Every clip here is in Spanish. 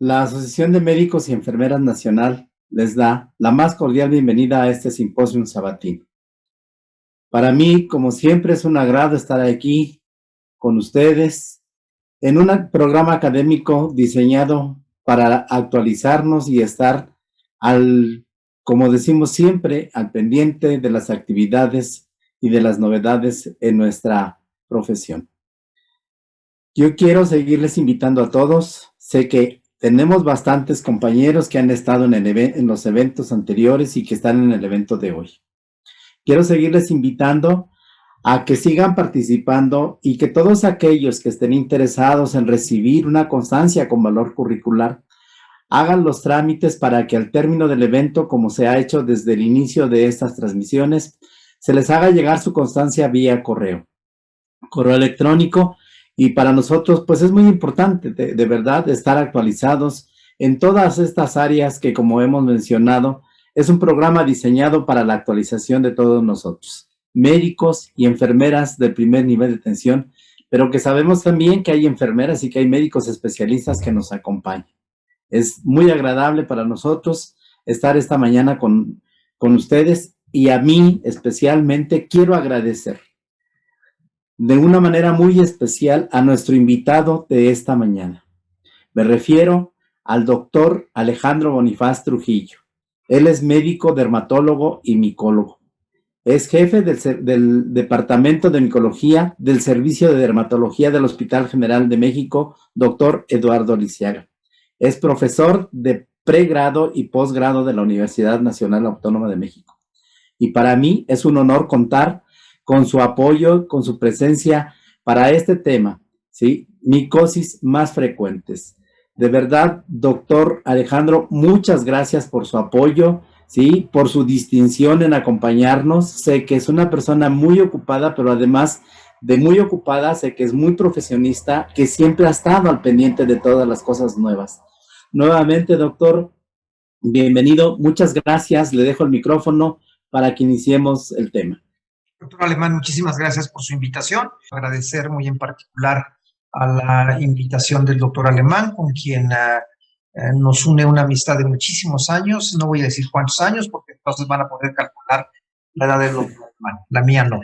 La Asociación de Médicos y Enfermeras Nacional les da la más cordial bienvenida a este simposio sabatino. Para mí, como siempre, es un agrado estar aquí con ustedes en un programa académico diseñado para actualizarnos y estar como decimos siempre, al pendiente de las actividades y de las novedades en nuestra profesión. Yo quiero seguirles invitando a todos. Sé que tenemos bastantes compañeros que han estado en los eventos anteriores y que están en el evento de hoy. Quiero seguirles invitando a que sigan participando y que todos aquellos que estén interesados en recibir una constancia con valor curricular hagan los trámites para que al término del evento, como se ha hecho desde el inicio de estas transmisiones, se les haga llegar su constancia vía correo electrónico. Y para nosotros, pues es muy importante, de verdad, estar actualizados en todas estas áreas que, como hemos mencionado, es un programa diseñado para la actualización de todos nosotros, médicos y enfermeras del primer nivel de atención, pero que sabemos también que hay enfermeras y que hay médicos especialistas que nos acompañan. Es muy agradable para nosotros estar esta mañana con ustedes, y a mí especialmente quiero agradecer de una manera muy especial a nuestro invitado de esta mañana. Me refiero al doctor Alejandro Bonifaz Trujillo. Él es médico, dermatólogo y micólogo. Es jefe del Departamento de Micología del Servicio de Dermatología del Hospital General de México, doctor Eduardo Lisiaga. Es profesor de pregrado y posgrado de la Universidad Nacional Autónoma de México. Y para mí es un honor contar con su apoyo, con su presencia para este tema, ¿sí? Micosis más frecuentes. De verdad, doctor Alejandro, muchas gracias por su apoyo, ¿sí? Por su distinción en acompañarnos. Sé que es una persona muy ocupada, pero además de muy ocupada, sé que es muy profesionista, que siempre ha estado al pendiente de todas las cosas nuevas. Nuevamente, doctor, bienvenido. Muchas gracias. Le dejo el micrófono para que iniciemos el tema. Doctor Alemán, muchísimas gracias por su invitación. Agradecer muy en particular a la invitación del doctor Alemán, con quien nos une una amistad de muchísimos años. No voy a decir cuántos años, porque entonces van a poder calcular la edad del doctor Alemán. La mía no.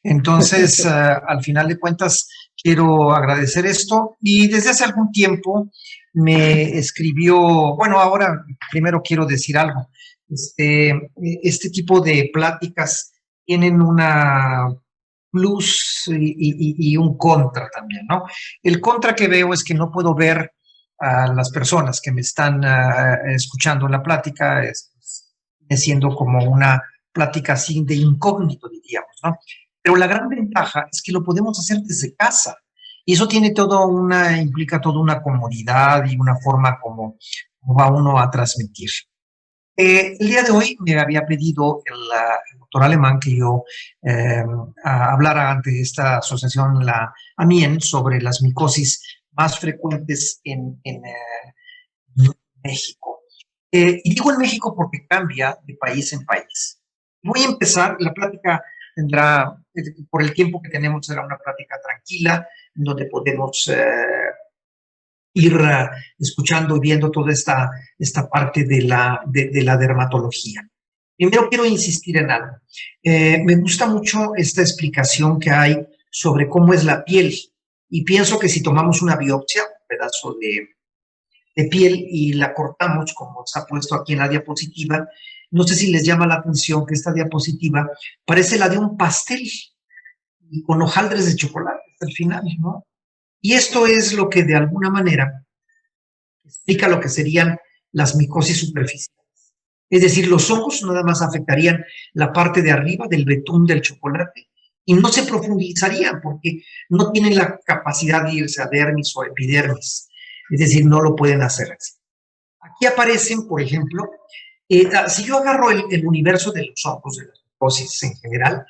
Entonces, al final de cuentas, quiero agradecer esto. Y desde hace algún tiempo me escribió, bueno, ahora primero quiero decir algo. Este tipo de pláticas tienen una plus y un contra también, ¿no? El contra que veo es que no puedo ver a las personas que me están escuchando en la plática, siendo como una plática así de incógnito, diríamos, ¿no? Pero la gran ventaja es que lo podemos hacer desde casa. Y eso tiene implica toda una comodidad y una forma como va uno a transmitir. El día de hoy me había pedido el doctor Alemán que yo hablara ante esta asociación, la AMIEN, sobre las micosis más frecuentes en México. Y digo en México porque cambia de país en país. Voy a empezar, la plática tendrá, por el tiempo que tenemos, será una plática tranquila, donde podemos ir escuchando y viendo toda esta parte de la dermatología. Primero quiero insistir en algo. Me gusta mucho esta explicación que hay sobre cómo es la piel, y pienso que si tomamos una biopsia, un pedazo de piel, y la cortamos, como está puesto aquí en la diapositiva, no sé si les llama la atención que esta diapositiva parece la de un pastel y con hojaldres de chocolate al final, ¿no? Y esto es lo que de alguna manera explica lo que serían las micosis superficiales. Es decir, los ojos nada más afectarían la parte de arriba del betún del chocolate y no se profundizarían porque no tienen la capacidad de irse a dermis o epidermis. Es decir, no lo pueden hacer así. Aquí aparecen, por ejemplo, si yo agarro el universo de los ojos, de las micosis en general,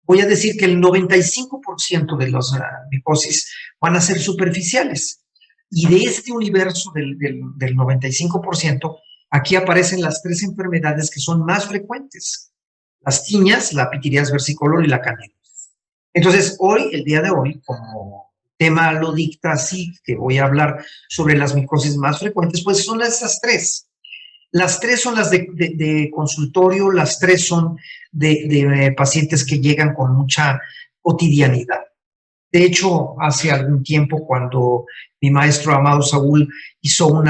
voy a decir que el 95% de las micosis van a ser superficiales. Y de este universo del 95%, aquí aparecen las tres enfermedades que son más frecuentes: las tiñas, la pitirias versicolor y la candidiasis. Entonces, hoy, el día de hoy, como tema lo dicta así, que voy a hablar sobre las micosis más frecuentes, pues son esas tres. Las tres son las de consultorio, las tres son de pacientes que llegan con mucha cotidianidad. De hecho, hace algún tiempo, cuando mi maestro Amado Saúl hizo un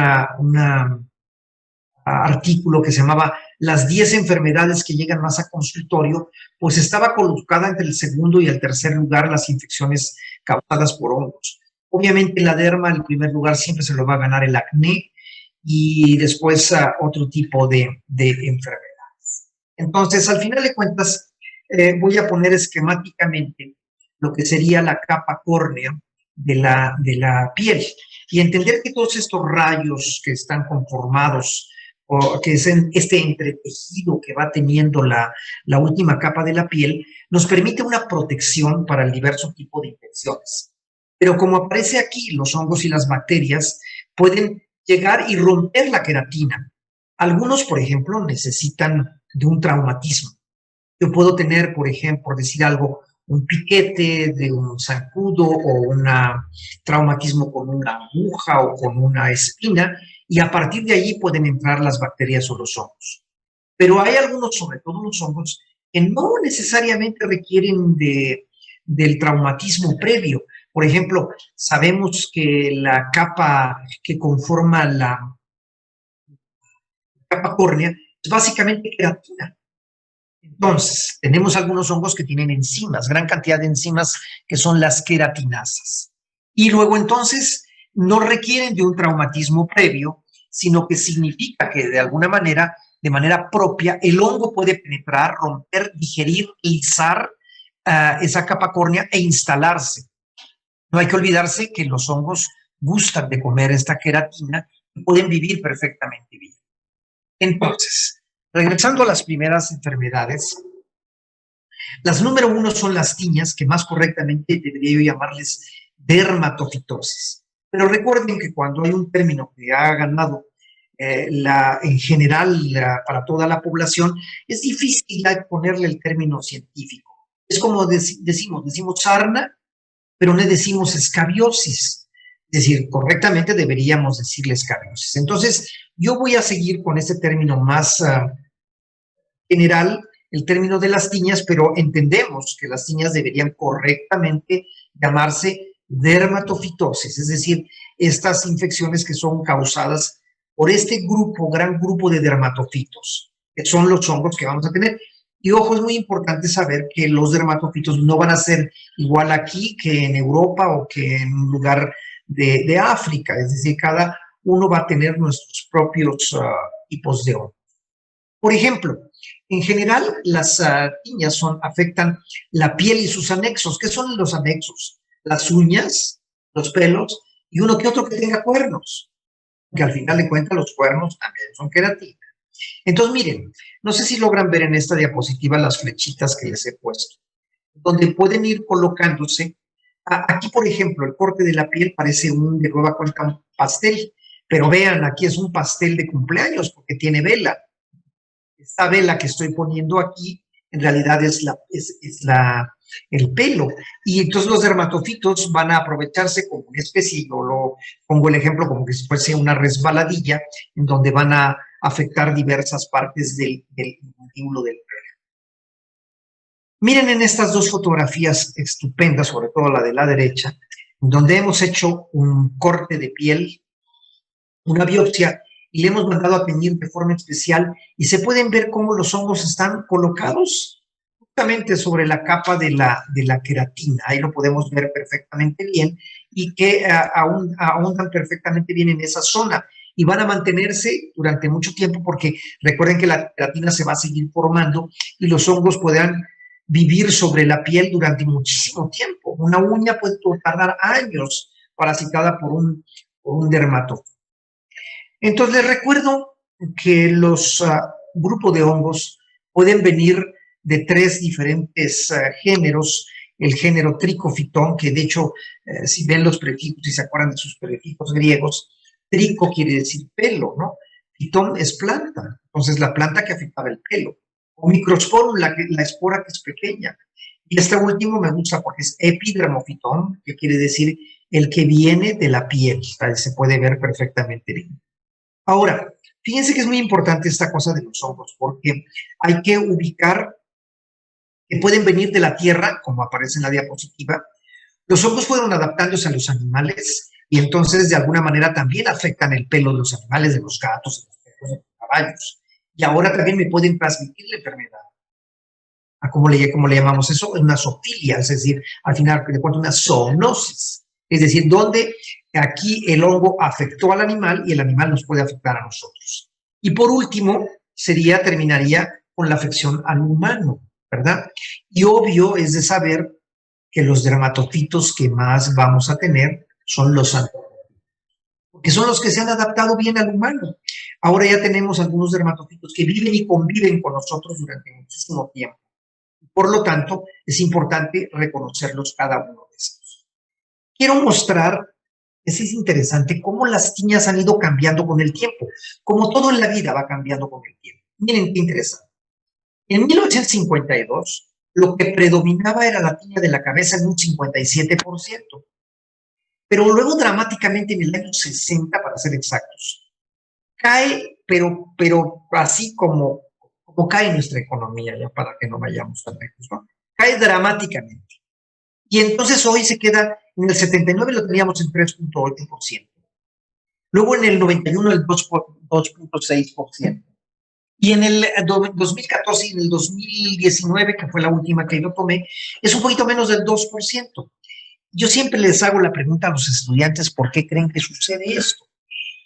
artículo que se llamaba Las 10 enfermedades que llegan más a consultorio, pues estaba colocada entre el segundo y el tercer lugar las infecciones causadas por hongos. Obviamente la derma, en primer lugar, siempre se lo va a ganar el acné y después otro tipo de enfermedades. Entonces, al final de cuentas, voy a poner esquemáticamente lo que sería la capa córnea de la piel y entender que todos estos rayos que están conformados o que es este entretejido que va teniendo la última capa de la piel, nos permite una protección para el diverso tipo de infecciones. Pero como aparece aquí, los hongos y las bacterias pueden llegar y romper la queratina. Algunos, por ejemplo, necesitan de un traumatismo. Yo puedo tener, por ejemplo, por decir algo, un piquete de un zancudo o un traumatismo con una aguja o con una espina, y a partir de allí pueden entrar las bacterias o los hongos. Pero hay algunos, sobre todo los hongos, que no necesariamente requieren del traumatismo previo. Por ejemplo, sabemos que la capa que conforma la capa córnea es básicamente queratina. Entonces, tenemos algunos hongos que tienen enzimas, gran cantidad de enzimas que son las queratinasas. Y luego entonces no requieren de un traumatismo previo, sino que significa que de alguna manera, de manera propia, el hongo puede penetrar, romper, digerir, lisar esa capa córnea e instalarse. No hay que olvidarse que los hongos gustan de comer esta queratina y pueden vivir perfectamente bien. Entonces, regresando a las primeras enfermedades, las número 1 son las tiñas, que más correctamente debería yo llamarles dermatofitosis. Pero recuerden que cuando hay un término que ha ganado en general para toda la población, es difícil ponerle el término científico. Es como decimos sarna, pero no decimos escabiosis. Es decir, correctamente deberíamos decirle escabiosis. Entonces, yo voy a seguir con este término más general, el término de las tiñas, pero entendemos que las tiñas deberían correctamente llamarse dermatofitosis, es decir, estas infecciones que son causadas por este gran grupo de dermatofitos, que son los hongos que vamos a tener. Y ojo, es muy importante saber que los dermatofitos no van a ser igual aquí que en Europa o que en un lugar de África, es decir, cada uno va a tener nuestros propios tipos de hongos. Por ejemplo, en general, las tiñas afectan la piel y sus anexos. ¿Qué son los anexos? Las uñas, los pelos y uno que otro que tenga cuernos, que al final de cuentas los cuernos también son queratina. Entonces, miren, no sé si logran ver en esta diapositiva las flechitas que les he puesto, donde pueden ir colocándose. Aquí, por ejemplo, el corte de la piel parece de nueva cuenta un pastel, pero vean, aquí es un pastel de cumpleaños porque tiene vela. Esta vela que estoy poniendo aquí en realidad es el pelo. Y entonces los dermatofitos van a aprovecharse como una especie, yo lo pongo el ejemplo como que si fuese una resbaladilla, en donde van a afectar diversas partes del mandíbulo del pelo. Miren en estas dos fotografías estupendas, sobre todo la de la derecha, donde hemos hecho un corte de piel, una biopsia, y le hemos mandado a teñir de forma especial, y se pueden ver cómo los hongos están colocados justamente sobre la capa de la queratina. Ahí lo podemos ver perfectamente bien, y que ahondan perfectamente bien en esa zona, y van a mantenerse durante mucho tiempo, porque recuerden que la queratina se va a seguir formando, y los hongos podrán vivir sobre la piel durante muchísimo tiempo. Una uña puede tardar años parasitada por un dermatófito. Entonces, les recuerdo que los grupos de hongos pueden venir de 3 diferentes géneros. El género tricofitón, que de hecho, si ven los prefijos y se acuerdan de sus prefijos griegos, trico quiere decir pelo, ¿no? Fitón es planta, entonces la planta que afectaba el pelo. O microsporum, la espora que es pequeña. Y este último me gusta porque es epidermofitón, que quiere decir el que viene de la piel. Ahí se puede ver perfectamente bien. Ahora, fíjense que es muy importante esta cosa de los hongos, porque hay que ubicar que pueden venir de la tierra, como aparece en la diapositiva. Los hongos fueron adaptándose a los animales y entonces de alguna manera también afectan el pelo de los animales, de los gatos, de los perros, de los caballos. Y ahora también me pueden transmitir la enfermedad. ¿Cómo le llamamos eso? Una zoofilia, es decir, al final de cuentas una zoonosis. Es decir, donde aquí el hongo afectó al animal y el animal nos puede afectar a nosotros. Y por último, terminaría con la afección al humano, ¿verdad? Y obvio es de saber que los dermatofitos que más vamos a tener son los antropofitos, porque son los que se han adaptado bien al humano. Ahora ya tenemos algunos dermatofitos que viven y conviven con nosotros durante muchísimo tiempo. Por lo tanto, es importante reconocerlos cada uno de estos. Quiero mostrar, es interesante, cómo las tiñas han ido cambiando con el tiempo, como todo en la vida va cambiando con el tiempo. Miren qué interesante. En 1852, lo que predominaba era la tiña de la cabeza en un 57%, pero luego dramáticamente en el año 60, para ser exactos, cae, pero así como cae nuestra economía, ya para que no vayamos tan lejos, ¿no? Cae dramáticamente. Y entonces hoy se queda, en el 79 lo teníamos en 3.8%. Luego en el 91 el 2.6%. Y en el 2014 y en el 2019, que fue la última que yo tomé, es un poquito menos del 2%. Yo siempre les hago la pregunta a los estudiantes, ¿por qué creen que sucede esto?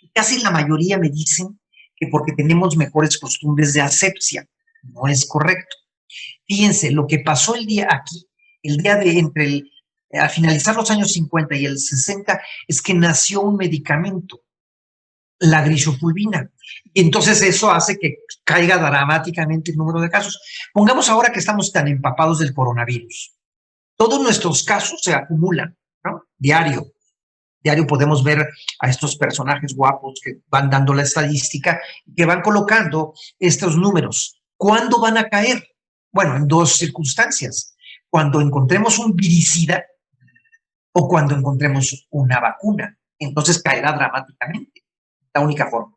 Y casi la mayoría me dicen que porque tenemos mejores costumbres de asepsia. No es correcto. Fíjense, lo que pasó el día de al finalizar los años 50 y el 60, es que nació un medicamento, la grisofulvina. Y entonces eso hace que caiga dramáticamente el número de casos. Pongamos ahora que estamos tan empapados del coronavirus. Todos nuestros casos se acumulan, ¿no? Diario podemos ver a estos personajes guapos que van dando la estadística y que van colocando estos números. ¿Cuándo van a caer? Bueno, en dos circunstancias. Cuando encontremos un viricida o cuando encontremos una vacuna. Entonces caerá dramáticamente. La única forma.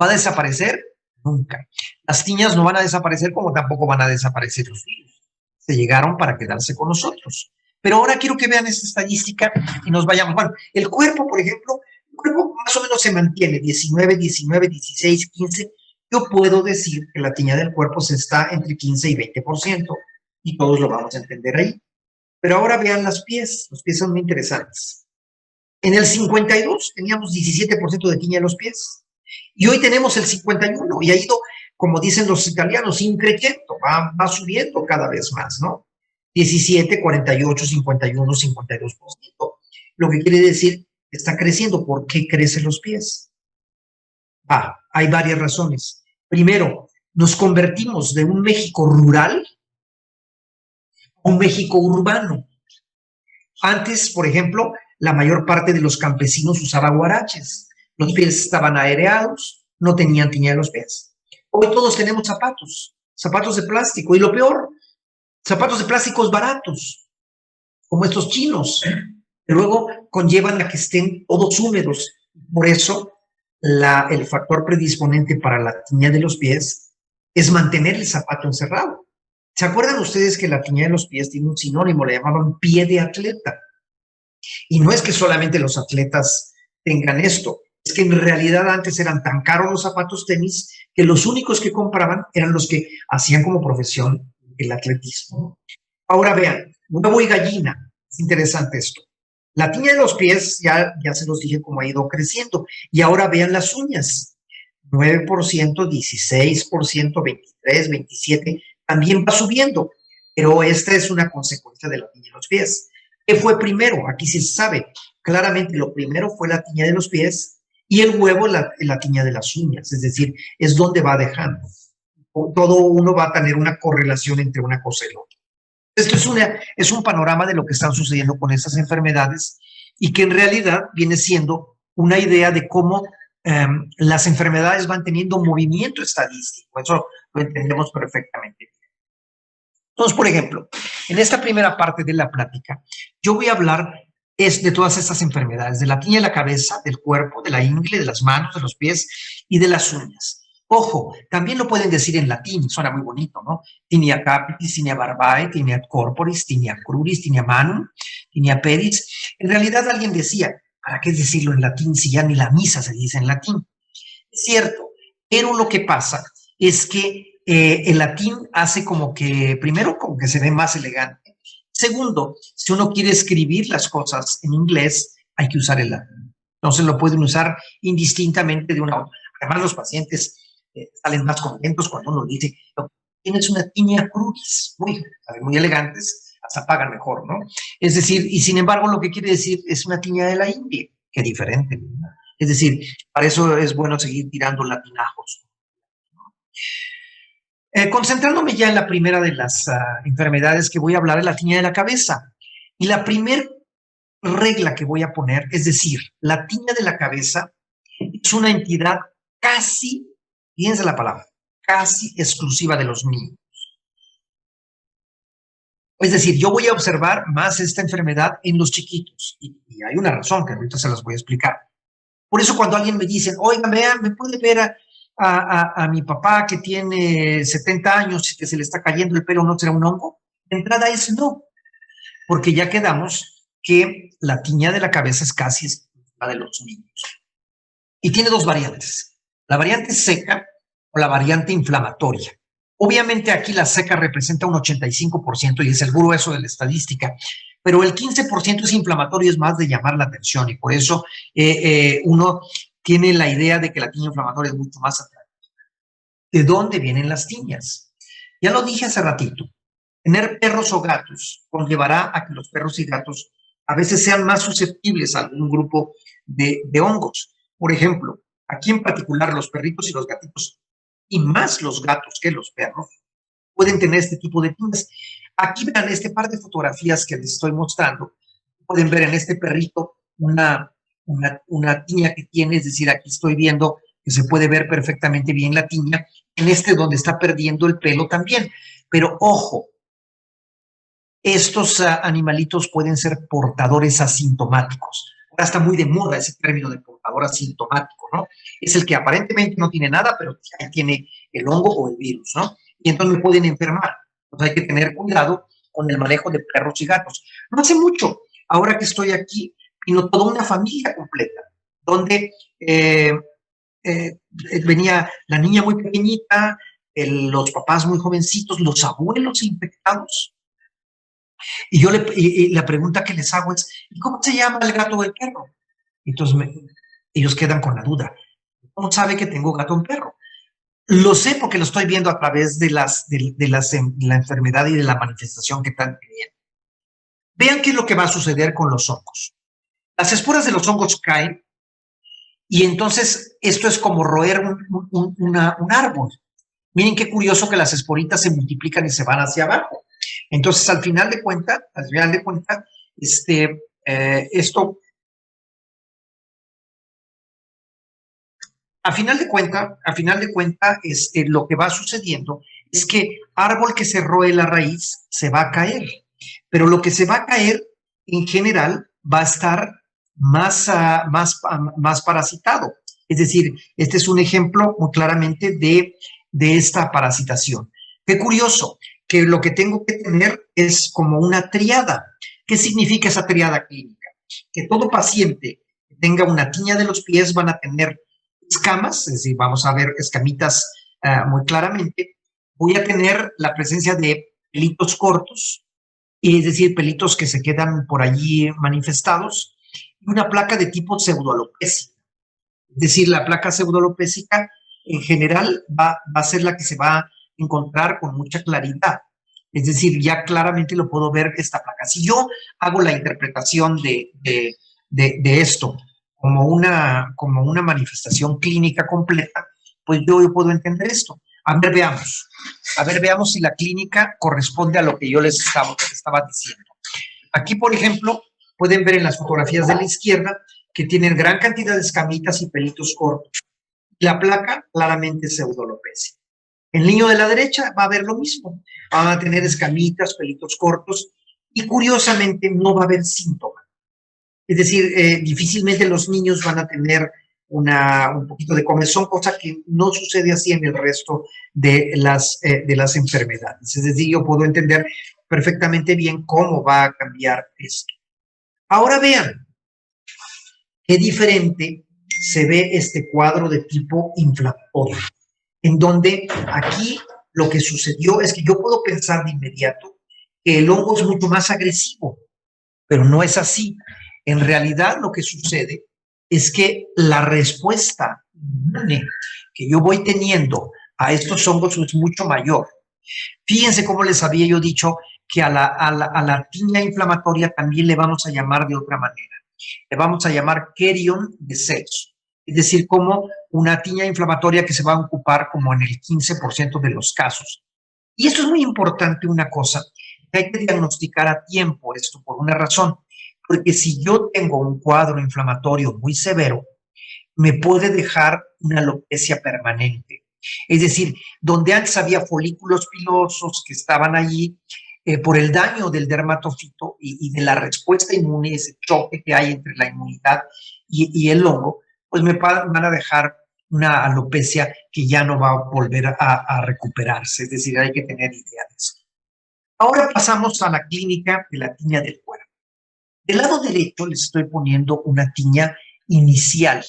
¿Va a desaparecer? Nunca. Las tiñas no van a desaparecer como tampoco van a desaparecer los virus. Se llegaron para quedarse con nosotros. Pero ahora quiero que vean esta estadística y nos vayamos. Bueno, el cuerpo, por ejemplo, el cuerpo más o menos se mantiene 19, 19, 16, 15. Yo puedo decir que la tiña del cuerpo se está entre 15 y 20% y todos lo vamos a entender ahí. Pero ahora vean los pies son muy interesantes. En el 52 teníamos 17% de tiña en los pies y hoy tenemos el 51 y ha ido, como dicen los italianos, increciendo, va subiendo cada vez más, ¿no? 17, 48, 51, 52%. Lo que quiere decir que está creciendo. ¿Por qué crecen los pies? Hay varias razones. Primero, nos convertimos de un México rural a un México urbano. Antes, por ejemplo, la mayor parte de los campesinos usaba huaraches. Los pies estaban aereados, no tenían tiña en los pies. Hoy todos tenemos zapatos de plástico. Y lo peor, zapatos de plásticos baratos, como estos chinos, que luego conllevan a que estén todos húmedos. Por eso, el factor predisponente para la tiña de los pies es mantener el zapato encerrado. ¿Se acuerdan ustedes que la tiña de los pies tiene un sinónimo? Le llamaban pie de atleta. Y no es que solamente los atletas tengan esto, es que en realidad antes eran tan caros los zapatos tenis que los únicos que compraban eran los que hacían como profesión el atletismo. Ahora vean, huevo y gallina. Es interesante esto. La tiña de los pies, ya se los dije cómo ha ido creciendo. Y ahora vean las uñas. 9%, 16%, 23%, 27%. También va subiendo. Pero esta es una consecuencia de la tiña de los pies. ¿Qué fue primero? Aquí sí se sabe. Claramente lo primero fue la tiña de los pies y el huevo la tiña de las uñas. Es decir, es donde va dejando. Todo uno va a tener una correlación entre una cosa y la otra. Esto es un panorama de lo que están sucediendo con estas enfermedades y que en realidad viene siendo una idea de cómo las enfermedades van teniendo movimiento estadístico. Eso lo entendemos perfectamente. Entonces, por ejemplo, en esta primera parte de la plática, yo voy a hablar es de todas estas enfermedades, de la tiña de la cabeza, del cuerpo, de la ingle, de las manos, de los pies y de las uñas. Ojo, también lo pueden decir en latín, suena muy bonito, ¿no? Tinea capitis, tinea barbae, tinea corporis, tinea cruris, tinea manum, tinea pedis. En realidad alguien decía, ¿para qué decirlo en latín si ya ni la misa se dice en latín? Es cierto, pero lo que pasa es que el latín hace como que, primero, como que se ve más elegante. Segundo, si uno quiere escribir las cosas en inglés, hay que usar el latín. Entonces lo pueden usar indistintamente de una otra. Además, los pacientes salen más contentos cuando uno dice, tienes una tinea cruris, muy elegantes, hasta pagan mejor, ¿no? Es decir, y sin embargo, lo que quiere decir es una tiña de la ingle, que diferente, ¿no? Es decir, para eso es bueno seguir tirando latinajos. Concentrándome ya en la primera de las enfermedades que voy a hablar, es la tiña de la cabeza. Y la primera regla que voy a poner, es decir, la tiña de la cabeza es una entidad casi, fíjense la palabra, casi exclusiva de los niños. Es decir, yo voy a observar más esta enfermedad en los chiquitos. Y hay una razón que ahorita se las voy a explicar. Por eso cuando alguien me dice, oiga, vean, ¿me puede ver a mi papá que tiene 70 años y que se le está cayendo el pelo, no será un hongo? De entrada es no, porque ya quedamos que la tiña de la cabeza es casi la de los niños. Y tiene dos variantes, la variante seca o la variante inflamatoria. Obviamente aquí la seca representa un 85% y es el grueso de la estadística, pero el 15% es inflamatorio, es más de llamar la atención y por eso uno tiene la idea de que la tiña inflamatoria es mucho más atractiva. ¿De dónde vienen las tiñas? Ya lo dije hace ratito, tener perros o gatos conllevará a que los perros y gatos a veces sean más susceptibles a algún grupo de hongos. Por ejemplo, aquí en particular los perritos y los gatitos, y más los gatos que los perros, pueden tener este tipo de tiñas. Aquí vean este par de fotografías que les estoy mostrando. Pueden ver en este perrito una tiña que tiene, es decir, aquí estoy viendo que se puede ver perfectamente bien la tiña, en este donde está perdiendo el pelo también. Pero ojo, estos animalitos pueden ser portadores asintomáticos. Ahora está muy de moda ese término de portador asintomático, ¿no? Es el que aparentemente no tiene nada, pero tiene el hongo o el virus, ¿no? Y entonces me pueden enfermar. Entonces hay que tener cuidado con el manejo de perros y gatos. No hace mucho, ahora que estoy aquí, vino toda una familia completa, donde venía la niña muy pequeñita, los papás muy jovencitos, los abuelos infectados. Y yo la pregunta que les hago es, ¿y cómo se llama el gato o el perro? Entonces ellos quedan con la duda. ¿Cómo sabe que tengo gato o perro? Lo sé porque lo estoy viendo a través de la enfermedad y de la manifestación que están teniendo. Vean qué es lo que va a suceder con los hongos. Las esporas de los hongos caen y entonces esto es como roer un árbol. Miren qué curioso que las esporitas se multiplican y se van hacia abajo. Entonces, al final de cuentas, lo que va sucediendo es que árbol que se roe la raíz se va a caer, pero lo que se va a caer en general va a estar más parasitado. Es decir, este es un ejemplo muy claramente de esta parasitación. Qué curioso que lo que tengo que tener es como una triada. ¿Qué significa esa triada clínica? Que todo paciente que tenga una tiña de los pies van a tener escamas, es decir, vamos a ver escamitas muy claramente. Voy a tener la presencia de pelitos cortos, es decir, pelitos que se quedan por allí manifestados, y una placa de tipo pseudoalopésica. Es decir, la placa pseudoalopésica en general va a ser la que se va a encontrar con mucha claridad. Es decir, ya claramente lo puedo ver esta placa. Si yo hago la interpretación de esto como una manifestación clínica completa, pues yo puedo entender esto. A ver, veamos si la clínica corresponde a lo que yo les estaba diciendo. Aquí, por ejemplo, pueden ver en las fotografías de la izquierda que tienen gran cantidad de escamitas y pelitos cortos. La placa claramente es pseudolopecia. El niño de la derecha va a ver lo mismo. Van a tener escamitas, pelitos cortos y curiosamente no va a haber síntoma. Es decir, difícilmente los niños van a tener un poquito de comezón, cosa que no sucede así en el resto de las enfermedades. Es decir, yo puedo entender perfectamente bien cómo va a cambiar esto. Ahora vean qué diferente se ve este cuadro de tipo inflamatorio, en donde aquí lo que sucedió es que yo puedo pensar de inmediato que el hongo es mucho más agresivo, pero no es así. En realidad lo que sucede es que la respuesta inmune que yo voy teniendo a estos hongos es mucho mayor. Fíjense cómo les había yo dicho que a la tiña inflamatoria también le vamos a llamar de otra manera. Le vamos a llamar Kerion de sexo, es decir, como una tiña inflamatoria que se va a ocupar como en el 15% de los casos. Y esto es muy importante, una cosa, que hay que diagnosticar a tiempo esto por una razón, porque si yo tengo un cuadro inflamatorio muy severo, me puede dejar una alopecia permanente. Es decir, donde antes había folículos pilosos que estaban allí por el daño del dermatofito y de la respuesta inmune, ese choque que hay entre la inmunidad y el hongo, pues me van a dejar una alopecia que ya no va a volver a recuperarse. Es decir, hay que tener idea de eso. Ahora pasamos a la clínica de la tiña del cuerpo. Del lado derecho les estoy poniendo una tiña inicial.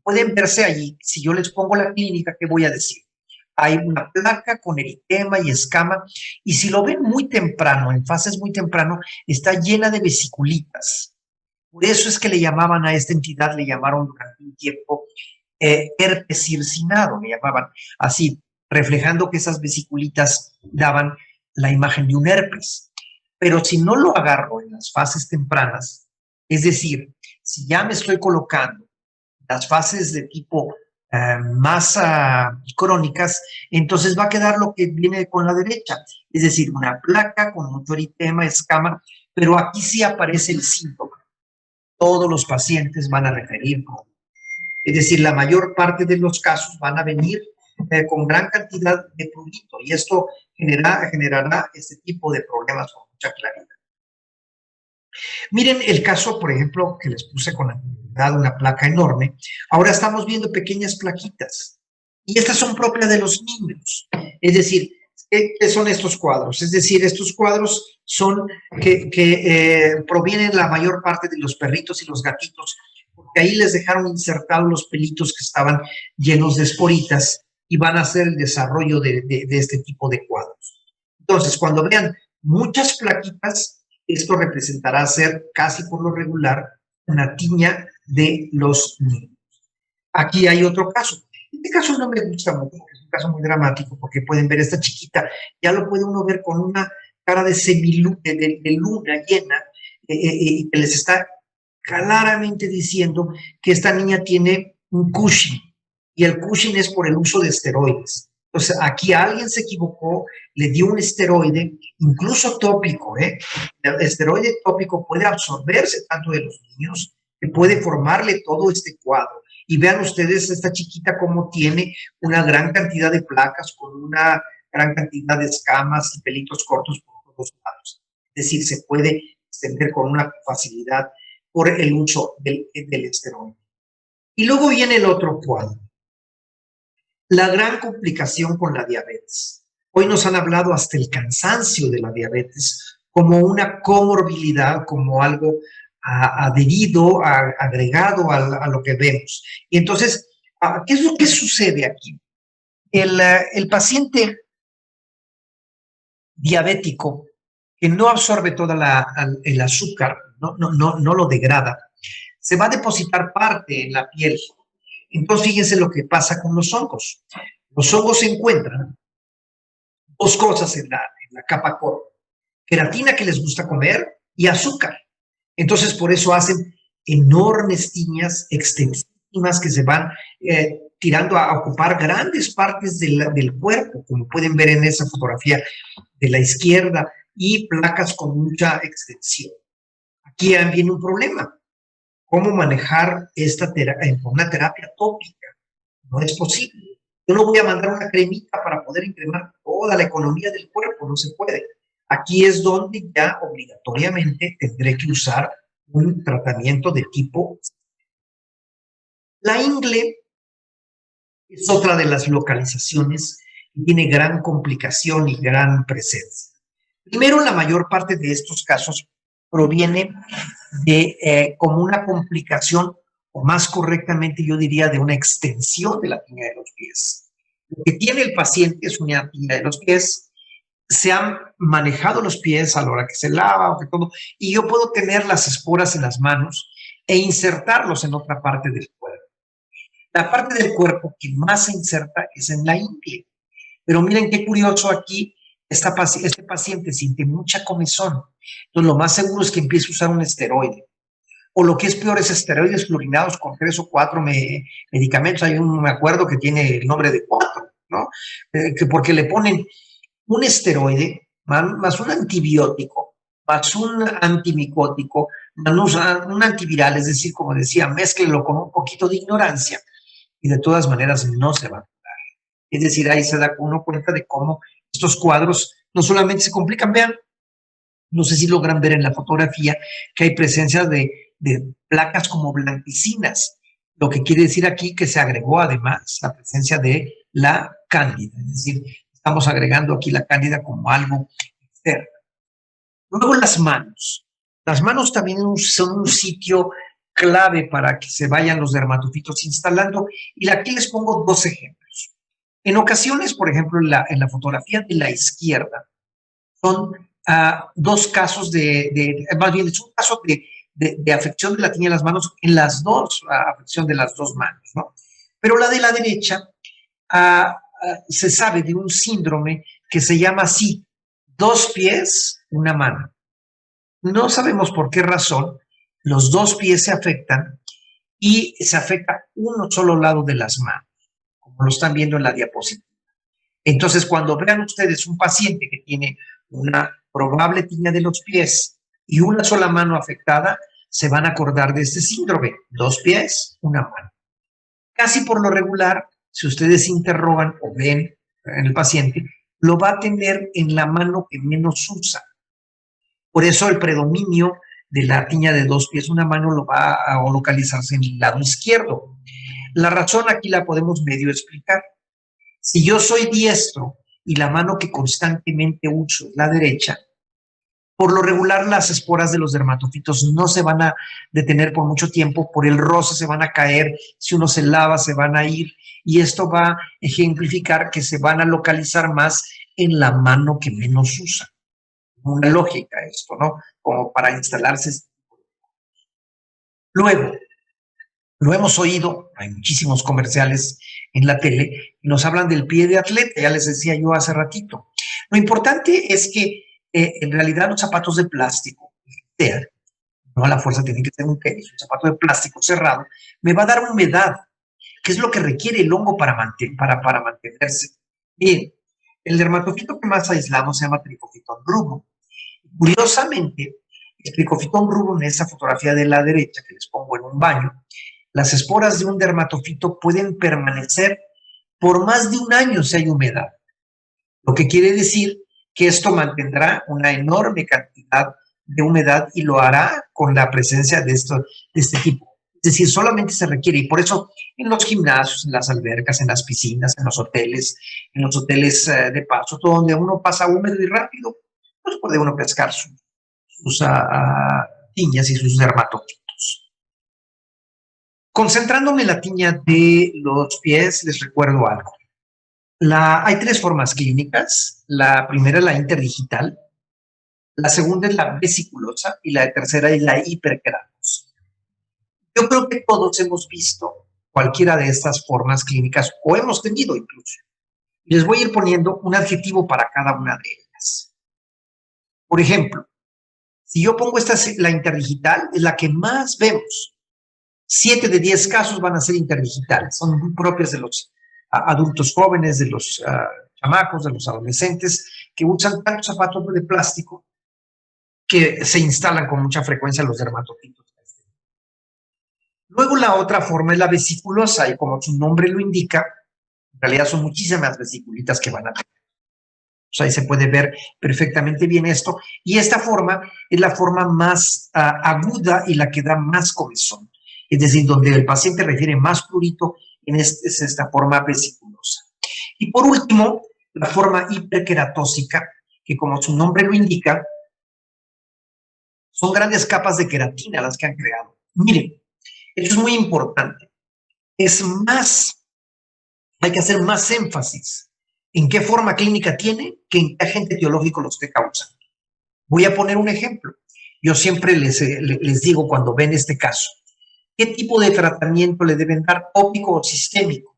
Pueden verse allí, si yo les pongo la clínica, ¿qué voy a decir? Hay una placa con eritema y escama, y si lo ven muy temprano, en fases muy temprano, está llena de vesiculitas. Por eso es que le llamaban a esta entidad, le llamaron durante un tiempo herpes circinado, le llamaban así, reflejando que esas vesiculitas daban la imagen de un herpes. Pero si no lo agarro en las fases tempranas, es decir, si ya me estoy colocando las fases de tipo más crónicas, entonces va a quedar lo que viene con la derecha, es decir, una placa con mucho eritema, escama, pero aquí sí aparece el síntoma. Todos los pacientes van a referir con, es decir, la mayor parte de los casos van a venir con gran cantidad de prurito y esto generará este tipo de problemas con mucha claridad. Miren el caso, por ejemplo, que les puse con una placa enorme. Ahora estamos viendo pequeñas plaquitas y estas son propias de los niños. Es decir, ¿qué son estos cuadros? Es decir, estos cuadros son que provienen la mayor parte de los perritos y los gatitos, porque ahí les dejaron insertados los pelitos que estaban llenos de esporitas y van a hacer el desarrollo de este tipo de cuadros. Entonces, cuando vean muchas plaquitas, esto representará ser casi por lo regular una tiña de los niños. Aquí hay otro caso. Este caso no me gusta mucho, es un caso muy dramático, porque pueden ver esta chiquita, ya lo puede uno ver con una cara de luna llena, y que les está claramente diciendo que esta niña tiene un Cushing, y el Cushing es por el uso de esteroides. Entonces, aquí alguien se equivocó, le dio un esteroide, incluso tópico, ¿eh? El esteroide tópico puede absorberse tanto de los niños que puede formarle todo este cuadro. Y vean ustedes esta chiquita cómo tiene una gran cantidad de placas con una gran cantidad de escamas y pelitos cortos por todos lados. Es decir, se puede extender con una facilidad por el uso del esteroide. Y luego viene el otro cuadro. La gran complicación con la diabetes. Hoy nos han hablado hasta el cansancio de la diabetes como una comorbilidad, como algo adherido, agregado a lo que vemos. Y entonces, ¿qué es lo que sucede aquí? El paciente diabético que no absorbe todo el azúcar, no lo degrada, se va a depositar parte en la piel. Entonces, fíjense lo que pasa con los hongos. Los hongos se encuentran dos cosas en la capa core: queratina, que les gusta comer, y azúcar. Entonces, por eso hacen enormes tiñas extensísimas que se van tirando a ocupar grandes partes del cuerpo, como pueden ver en esa fotografía de la izquierda, y placas con mucha extensión. Aquí viene un problema. ¿Cómo manejar una terapia tópica? No es posible. Yo no voy a mandar una cremita para poder incrementar toda la economía del cuerpo, no se puede. Aquí es donde ya obligatoriamente tendré que usar un tratamiento de tipo. La ingle es otra de las localizaciones que tiene gran complicación y gran presencia. Primero, la mayor parte de estos casos proviene de como una complicación, o más correctamente yo diría de una extensión de la tiña de los pies. Lo que tiene el paciente es una tiña de los pies, se han manejado los pies a la hora que se lava o que todo, y yo puedo tener las esporas en las manos e insertarlos en otra parte del cuerpo. La parte del cuerpo que más se inserta es en la ingle. Pero miren qué curioso aquí, este paciente siente mucha comezón. Entonces lo más seguro es que empiece a usar un esteroide. O lo que es peor es esteroides fluorinados con 3 o 4 medicamentos. Hay un, me acuerdo que tiene el nombre de 4, ¿no? Porque le ponen un esteroide más un antibiótico, más un antimicótico, más un antiviral, es decir, como decía, mézclelo con un poquito de ignorancia y de todas maneras no se va a curar. Es decir, ahí se da uno cuenta de cómo estos cuadros no solamente se complican, vean, no sé si logran ver en la fotografía que hay presencia de placas como blanquicinas, lo que quiere decir aquí que se agregó además la presencia de la cándida, es decir, estamos agregando aquí la cándida como algo externo. Luego las manos. Las manos también son un sitio clave para que se vayan los dermatofitos instalando, y aquí les pongo 2 ejemplos. En ocasiones, por ejemplo, en la fotografía de la izquierda, son 2 casos más bien es un caso de afección de la tiña de las manos en las dos, afección de las 2 manos, ¿no? Pero la de la derecha, se sabe de un síndrome que se llama así, 2 pies, 1 mano. No sabemos por qué razón los 2 pies se afectan y se afecta uno solo lado de las manos, como lo están viendo en la diapositiva. Entonces, cuando vean ustedes un paciente que tiene una probable tiña de los pies y una sola mano afectada, se van a acordar de este síndrome, 2 pies, 1 mano. Casi por lo regular, si ustedes interrogan o ven en el paciente, lo va a tener en la mano que menos usa. Por eso el predominio de la tiña de 2 pies, 1 mano lo va a localizarse en el lado izquierdo. La razón aquí la podemos medio explicar. Si yo soy diestro y la mano que constantemente uso es la derecha, por lo regular las esporas de los dermatofitos no se van a detener por mucho tiempo, por el roce se van a caer, si uno se lava se van a ir, y esto va a ejemplificar que se van a localizar más en la mano que menos usa. Una lógica esto, ¿no? Como para instalarse. Luego, lo hemos oído, hay muchísimos comerciales en la tele, y nos hablan del pie de atleta, ya les decía yo hace ratito. Lo importante es que en realidad los zapatos de plástico, no a la fuerza tiene que ser un tenis, un zapato de plástico cerrado, me va a dar humedad, que es lo que requiere el hongo para mantenerse. Bien, el dermatofito que más aislamos se llama Trichophyton rubrum. Curiosamente, el Trichophyton rubrum en esa fotografía de la derecha que les pongo en un baño, las esporas de un dermatofito pueden permanecer por más de 1 año si hay humedad. Lo que quiere decir que esto mantendrá una enorme cantidad de humedad y lo hará con la presencia de este tipo. Es decir, solamente se requiere, y por eso en los gimnasios, en las albercas, en las piscinas, en los hoteles de paso, todo donde uno pasa húmedo y rápido, pues puede uno pescar sus tiñas y sus dermatofitos. Concentrándome en la tiña de los pies, les recuerdo algo. Hay 3 formas clínicas. La primera es la interdigital, la segunda es la vesiculosa y la tercera es la hiperkeratosis. Yo creo que todos hemos visto cualquiera de estas formas clínicas o hemos tenido incluso. Les voy a ir poniendo un adjetivo para cada una de ellas. Por ejemplo, si yo pongo la interdigital, es la que más vemos. 7 de 10 casos van a ser interdigitales, son muy propias de los adultos jóvenes, de los chamacos, de los adolescentes, que usan tantos zapatos de plástico que se instalan con mucha frecuencia los dermatofitos. Luego la otra forma es la vesiculosa, y como su nombre lo indica, en realidad son muchísimas vesiculitas que van a tener. sea, ahí se puede ver perfectamente bien esto. Y esta forma es la forma más aguda y la que da más comezón. Es decir, donde el paciente refiere más prurito, es esta forma vesiculosa. Y por último, la forma hiperqueratósica, que como su nombre lo indica, son grandes capas de queratina las que han creado. Miren, esto es muy importante. Hay que hacer más énfasis en qué forma clínica tiene que en qué agente etiológico lo esté causando. Voy a poner un ejemplo. Yo siempre les digo cuando ven este caso, ¿qué tipo de tratamiento le deben dar, tópico o sistémico?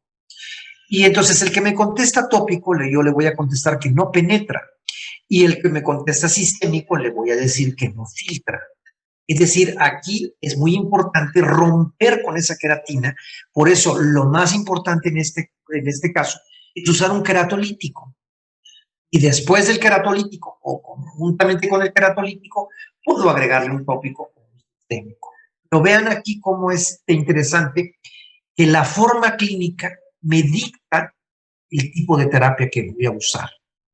Y entonces el que me contesta tópico, yo le voy a contestar que no penetra. Y el que me contesta sistémico, le voy a decir que no filtra. Es decir, aquí es muy importante romper con esa queratina. Por eso, lo más importante en este caso es usar un queratolítico. Y después del queratolítico, o conjuntamente con el queratolítico, puedo agregarle un tópico o un sistémico. Pero vean aquí cómo es interesante que la forma clínica me dicta el tipo de terapia que voy a usar,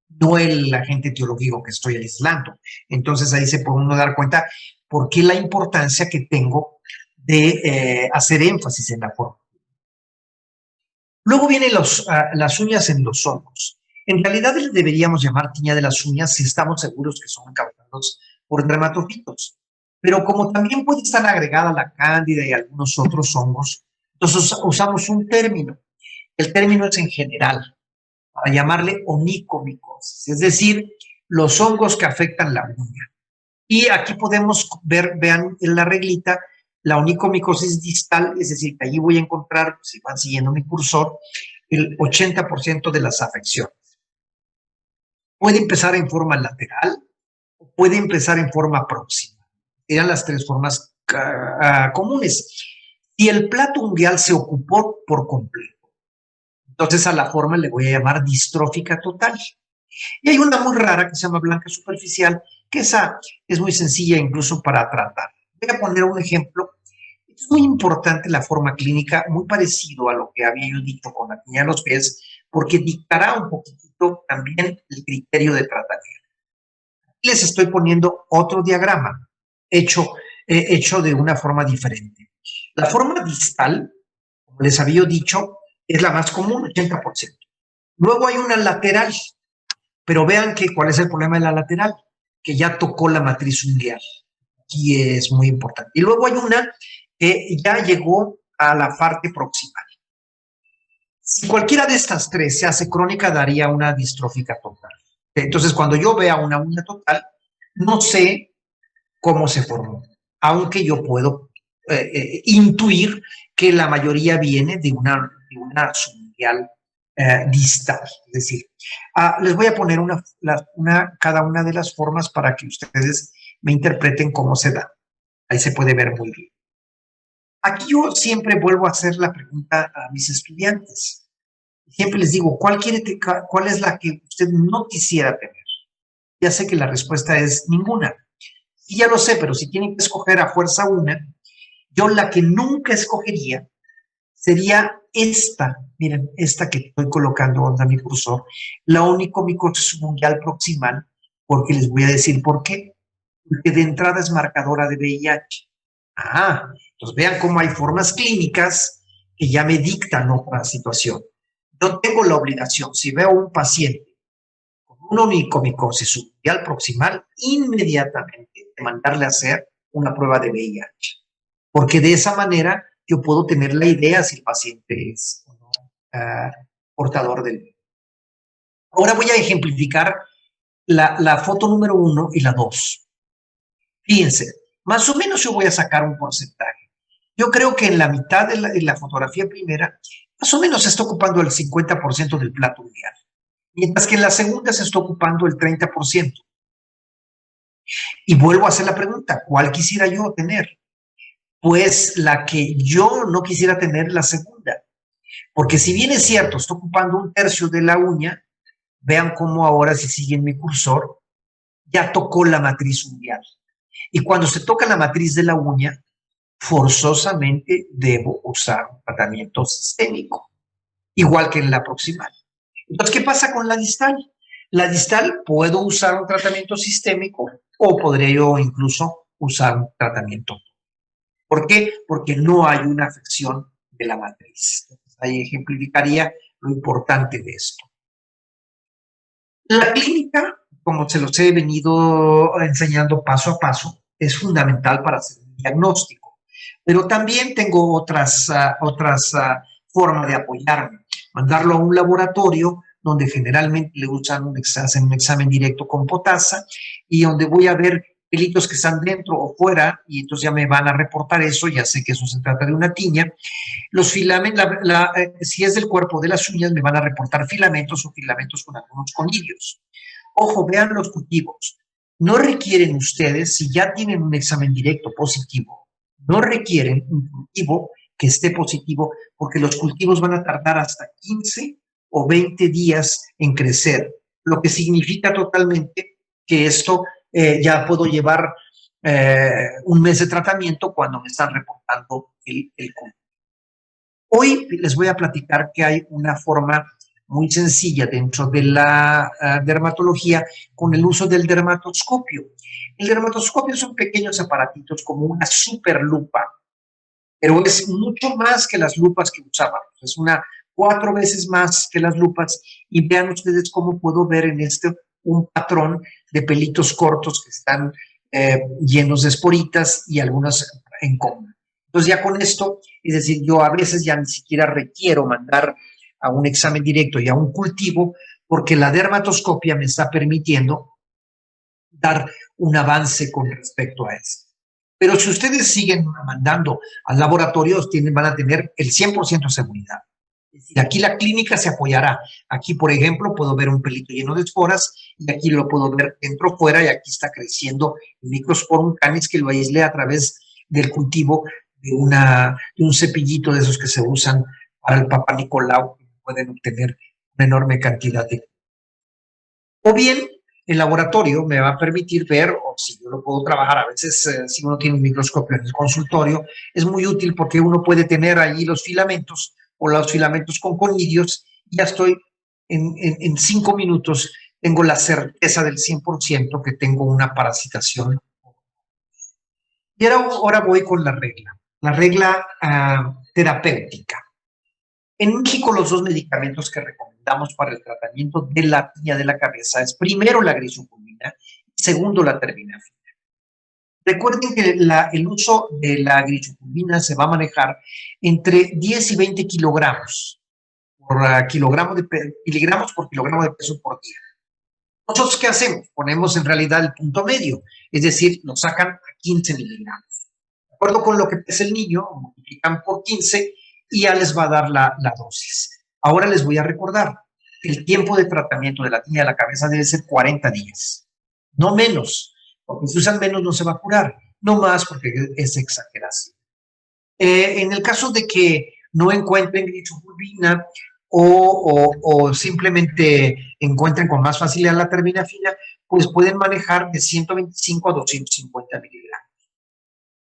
no el agente etiológico que estoy aislando. Entonces ahí se puede uno dar cuenta por qué la importancia que tengo de hacer énfasis en la forma. Luego vienen las uñas en los hongos. En realidad les deberíamos llamar tiña de las uñas si estamos seguros que son causados por dermatofitos. Pero como también puede estar agregada la cándida y algunos otros hongos, entonces usamos un término. El término es en general, para llamarle onicomicosis, es decir, los hongos que afectan la uña. Y aquí podemos ver, vean en la reglita, la onicomicosis distal, es decir, que allí voy a encontrar, si van siguiendo mi cursor, el 80% de las afecciones. Puede empezar en forma lateral o puede empezar en forma próxima. Eran las tres formas comunes. Y el plato ungueal se ocupó por completo. Entonces a la forma le voy a llamar distrófica total. Y hay una muy rara que se llama blanca superficial, que esa es muy sencilla incluso para tratar. Voy a poner un ejemplo. Es muy importante la forma clínica, muy parecido a lo que había yo dicho con la tiña de los pies, porque dictará un poquitito también el criterio de tratamiento. Aquí les estoy poniendo otro diagrama hecho de una forma diferente. La forma distal, como les había dicho, es la más común, 80%. Luego hay una lateral, pero vean que cuál es el problema de la lateral, que ya tocó la matriz ungueal. Aquí es muy importante. Y luego hay una que ya llegó a la parte proximal. Si cualquiera de estas tres se hace crónica, daría una distrófica total. Entonces, cuando yo vea una uña total, no sé cómo se formó, aunque yo puedo intuir que la mayoría viene de una subungueal distal. Es decir, les voy a poner cada una de las formas para que ustedes me interpreten cómo se da. Ahí se puede ver muy bien. Aquí yo siempre vuelvo a hacer la pregunta a mis estudiantes. Siempre les digo, ¿cuál es la que usted no quisiera tener? Ya sé que la respuesta es ninguna. Y ya lo sé, pero si tienen que escoger a fuerza una, yo la que nunca escogería sería esta. Miren, esta que estoy colocando donde mi cursor, la onicomicosis subungueal proximal, porque les voy a decir por qué. Porque de entrada es marcadora de VIH. Entonces vean cómo hay formas clínicas que ya me dictan otra situación. Yo tengo la obligación, si veo a un paciente con una onicomicosis subungueal proximal, inmediatamente de mandarle a hacer una prueba de VIH. Porque de esa manera yo puedo tener la idea si el paciente es o no portador del virus. Ahora voy a ejemplificar la foto número 1 y la 2. Fíjense, más o menos yo voy a sacar un porcentaje. Yo creo que en la mitad de la fotografía primera, más o menos se está ocupando el 50% del plato ungueal, mientras que en la segunda se está ocupando el 30%. Y vuelvo a hacer la pregunta, ¿cuál quisiera yo tener? Pues la que yo no quisiera tener, la segunda. Porque si bien es cierto, estoy ocupando un tercio de la uña, vean cómo ahora, si siguen mi cursor, ya tocó la matriz ungueal. Y cuando se toca la matriz de la uña, forzosamente debo usar un tratamiento sistémico, igual que en la proximal. Entonces, ¿qué pasa con la distal? La distal puedo usar un tratamiento sistémico o podría yo incluso usar un tratamiento. ¿Por qué? Porque no hay una afección de la matriz. Ahí ejemplificaría lo importante de esto. La clínica, como se los he venido enseñando paso a paso, es fundamental para hacer un diagnóstico. Pero también tengo otras formas de apoyarme. Mandarlo a un laboratorio donde generalmente le hacen un examen directo con potasa y donde voy a ver pelitos que están dentro o fuera y entonces ya me van a reportar eso, ya sé que eso se trata de una tiña. Los filamentos, si es del cuerpo de las uñas, me van a reportar filamentos o filamentos con algunos conidios. Ojo, vean los cultivos. No requieren ustedes, si ya tienen un examen directo positivo, no requieren un cultivo que esté positivo porque los cultivos van a tardar hasta 15 o 20 días en crecer, lo que significa totalmente que esto ya puedo llevar un mes de tratamiento cuando me están reportando el cultivo. Hoy les voy a platicar que hay una forma muy sencilla dentro de la dermatología con el uso del dermatoscopio. El dermatoscopio son pequeños aparatitos como una super lupa, pero es mucho más que las lupas que usábamos. Es 4 veces más que las lupas y vean ustedes cómo puedo ver en este un patrón de pelitos cortos que están llenos de esporitas y algunos en coma. Entonces ya con esto, es decir, yo a veces ya ni siquiera requiero mandar a un examen directo y a un cultivo porque la dermatoscopia me está permitiendo dar un avance con respecto a eso. Pero si ustedes siguen mandando a laboratorios, van a tener el 100% de seguridad. Es decir, aquí la clínica se apoyará. Aquí, por ejemplo, puedo ver un pelito lleno de esporas y aquí lo puedo ver dentro o fuera y aquí está creciendo el Microsporum canis que lo aislé a través del cultivo de un cepillito de esos que se usan para el Papá Nicolau, que pueden obtener una enorme cantidad de. O bien, el laboratorio me va a permitir ver, o si yo lo puedo trabajar, a veces si uno tiene un microscopio en el consultorio, es muy útil porque uno puede tener ahí los filamentos o los filamentos con conidios, y ya estoy en 5 minutos, tengo la certeza del 100% que tengo una parasitación. Y ahora voy con la regla terapéutica. En México, los 2 medicamentos que recomendamos para el tratamiento de la tiña de la cabeza es primero la grisoculmina y segundo la terbinafina. Recuerden que el uso de la grisoculmina se va a manejar entre 10 y 20 kilogramos por miligramos por kilogramo de peso por día. ¿Nosotros qué hacemos? Ponemos en realidad el punto medio, es decir, lo sacan a 15 miligramos. De acuerdo con lo que pesa el niño, multiplican por 15 y ya les va a dar la dosis. Ahora les voy a recordar que el tiempo de tratamiento de la tiña de la cabeza debe ser 40 días, no menos, porque si usan menos no se va a curar, no más porque es exageración. En el caso de que no encuentren grisoculmina o simplemente encuentren con más facilidad la terbinafina, pues pueden manejar de 125 a 250 miligramos.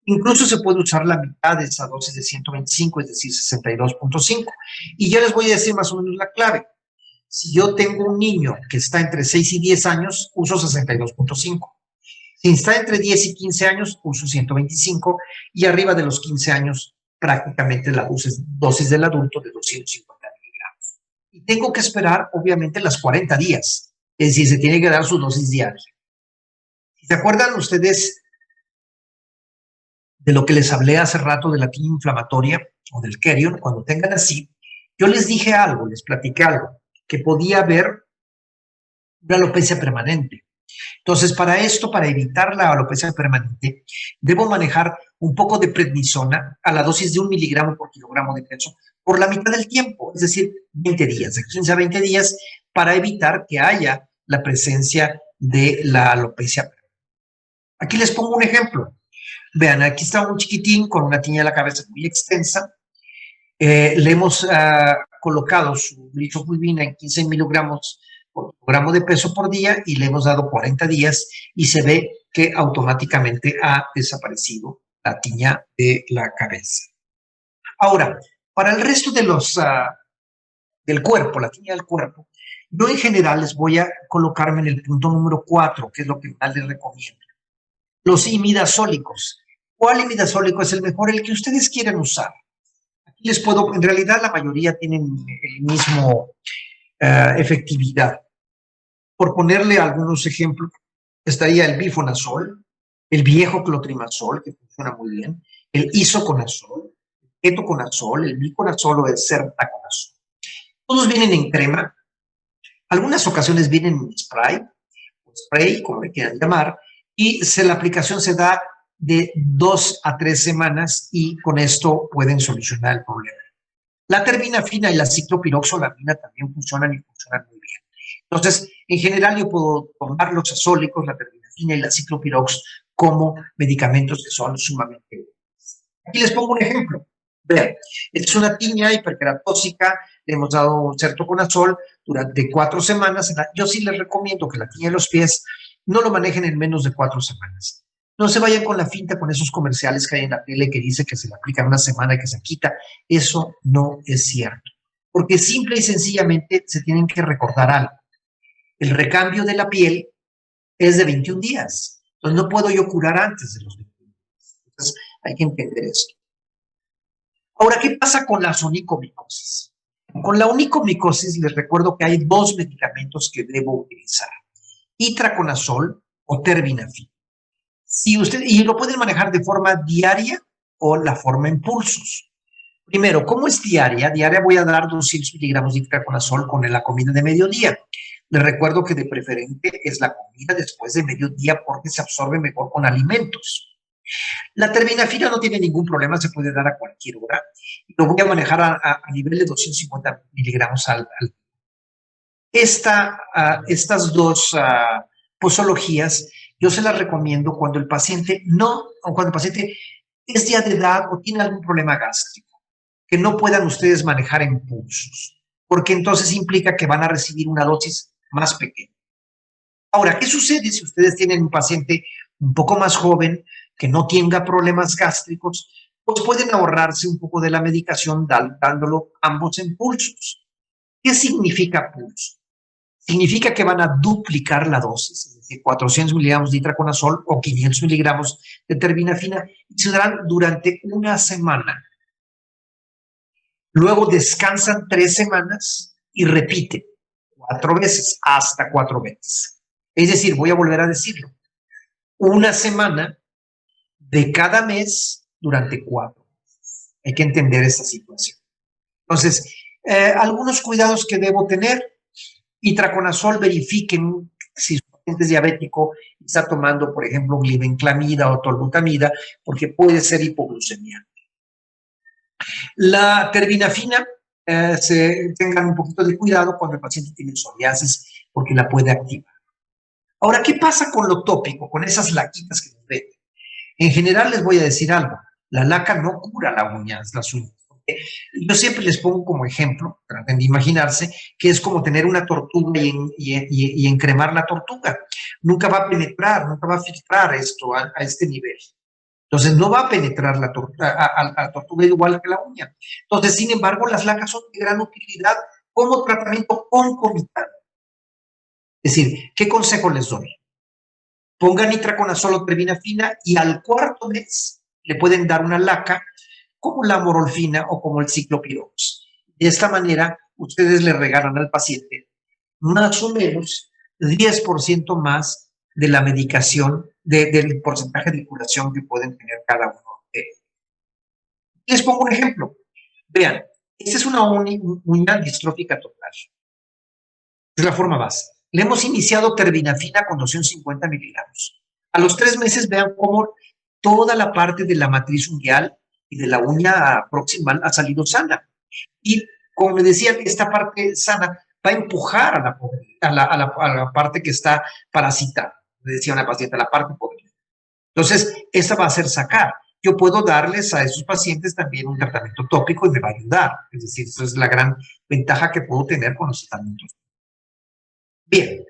Incluso se puede usar la mitad de esa dosis de 125, es decir, 62.5. Y ya les voy a decir más o menos la clave. Si yo tengo un niño que está entre 6 y 10 años, uso 62.5. Si está entre 10 y 15 años, uso 125. Y arriba de los 15 años, prácticamente la dosis del adulto de 250 miligramos. Y tengo que esperar, obviamente, las 40 días. Es decir, se tiene que dar su dosis diaria. ¿Se acuerdan ustedes de lo que les hablé hace rato de la tiña inflamatoria o del Kerion? Cuando tengan así, yo les dije algo, les platiqué algo, que podía haber una alopecia permanente. Entonces, para esto, para evitar la alopecia permanente, debo manejar un poco de prednisona a la dosis de 1 miligramo por kilogramo de peso por la mitad del tiempo, es decir, 20 días, de 15 a 20 días, para evitar que haya la presencia de la alopecia permanente. Aquí les pongo un ejemplo. Vean, aquí está un chiquitín con una tiña de la cabeza muy extensa. Le hemos colocado su grisoculmina en 15 miligramos por kilogramo de peso por día y le hemos dado 40 días y se ve que automáticamente ha desaparecido la tiña de la cabeza. Ahora, para el resto de del cuerpo, la tiña del cuerpo, Yo en general les voy a colocarme en el punto número 4, que es lo que más les recomiendo. Los imidazólicos. ¿Cuál imidazólico es el mejor? El que ustedes quieran usar. Aquí les puedo, en realidad la mayoría tienen el mismo efectividad. Por ponerle algunos ejemplos, estaría el bifonazol, el viejo clotrimazol, que funciona muy bien, el isoconazol, el ketoconazol, el miconazol o el sertaconazol. Todos vienen en crema, algunas ocasiones vienen en spray, como le quieran llamar, y la aplicación se da de 2 a 3 semanas y con esto pueden solucionar el problema. La terbinafina y la ciclopiroxolamina también funcionan y funcionan muy bien. Entonces, en general yo puedo tomar los azólicos, la terbinafina y la ciclopirox como medicamentos que son sumamente útiles. Aquí les pongo un ejemplo. Vean, esta es una tiña hiperkeratóxica, le hemos dado sertoconazol durante 4 semanas. Yo sí les recomiendo que la tiña de los pies no lo manejen en menos de 4 semanas. No se vayan con la finta con esos comerciales que hay en la tele que dice que se le aplica una semana y que se quita. Eso no es cierto. Porque simple y sencillamente se tienen que recordar algo. El recambio de la piel es de 21 días. Entonces no puedo yo curar antes de los 21 días. Entonces hay que entender esto. Ahora, ¿qué pasa con la onicomicosis? Con la onicomicosis les recuerdo que hay 2 medicamentos que debo utilizar. Itraconazol o terbinafina. Y lo pueden manejar de forma diaria o la forma en pulsos. Primero, ¿cómo es diaria? Diaria voy a dar 200 miligramos de itraconazol con la comida de mediodía. Les recuerdo que de preferente es la comida después de mediodía porque se absorbe mejor con alimentos. La terbinafina no tiene ningún problema, se puede dar a cualquier hora. Lo voy a manejar a nivel de 250 miligramos al día. Estas 2 posologías yo se las recomiendo cuando el paciente es ya de edad o tiene algún problema gástrico, que no puedan ustedes manejar en pulsos, porque entonces implica que van a recibir una dosis más pequeña. Ahora, ¿qué sucede si ustedes tienen un paciente un poco más joven que no tenga problemas gástricos? Pues pueden ahorrarse un poco de la medicación dándolo ambos en pulsos. ¿Qué significa pulso? Significa que van a duplicar la dosis, es decir, 400 miligramos de itraconazol o 500 miligramos de terbinafina, y se darán durante una semana. Luego descansan 3 semanas y repiten 4 veces, hasta 4 veces. Es decir, voy a volver a decirlo, una semana de cada mes durante 4 meses. Hay que entender esta situación. Entonces, algunos cuidados que debo tener. Itraconazol, verifiquen si su paciente es diabético y está tomando, por ejemplo, glibenclamida o tolbutamida, porque puede ser hipoglucemia. La terbinafina, tengan un poquito de cuidado cuando el paciente tiene psoriasis, porque la puede activar. Ahora, ¿qué pasa con lo tópico, con esas laquitas que nos venden? En general les voy a decir algo, la laca no cura las uñas. Yo siempre les pongo como ejemplo, traten de imaginarse, que es como tener una tortuga y encremar la tortuga. Nunca va a penetrar, nunca va a filtrar esto a este nivel. Entonces no va a penetrar la tortuga igual que la uña. Entonces, sin embargo, las lacas son de gran utilidad como tratamiento concomitante. Es decir, ¿qué consejo les doy? Pongan itraconazol o terbinafina y al 4º mes le pueden dar una laca como la amorolfina o como el ciclopirox. De esta manera, ustedes le regalan al paciente más o menos 10% más de la medicación, del porcentaje de curación que pueden tener cada uno de ellos. Les pongo un ejemplo. Vean, esta es una uña distrófica total. Es la forma base. Le hemos iniciado terbinafina con 250 miligramos. A los 3 meses vean cómo toda la parte de la matriz ungueal y de la uña proximal ha salido sana. Y como me decían, esta parte sana va a empujar a la parte que está parasitada. Me decía una paciente, la parte podrida. Entonces, esta va a hacer sacar. Yo puedo darles a esos pacientes también un tratamiento tópico y me va a ayudar. Es decir, esa es la gran ventaja que puedo tener con los tratamientos. Bien.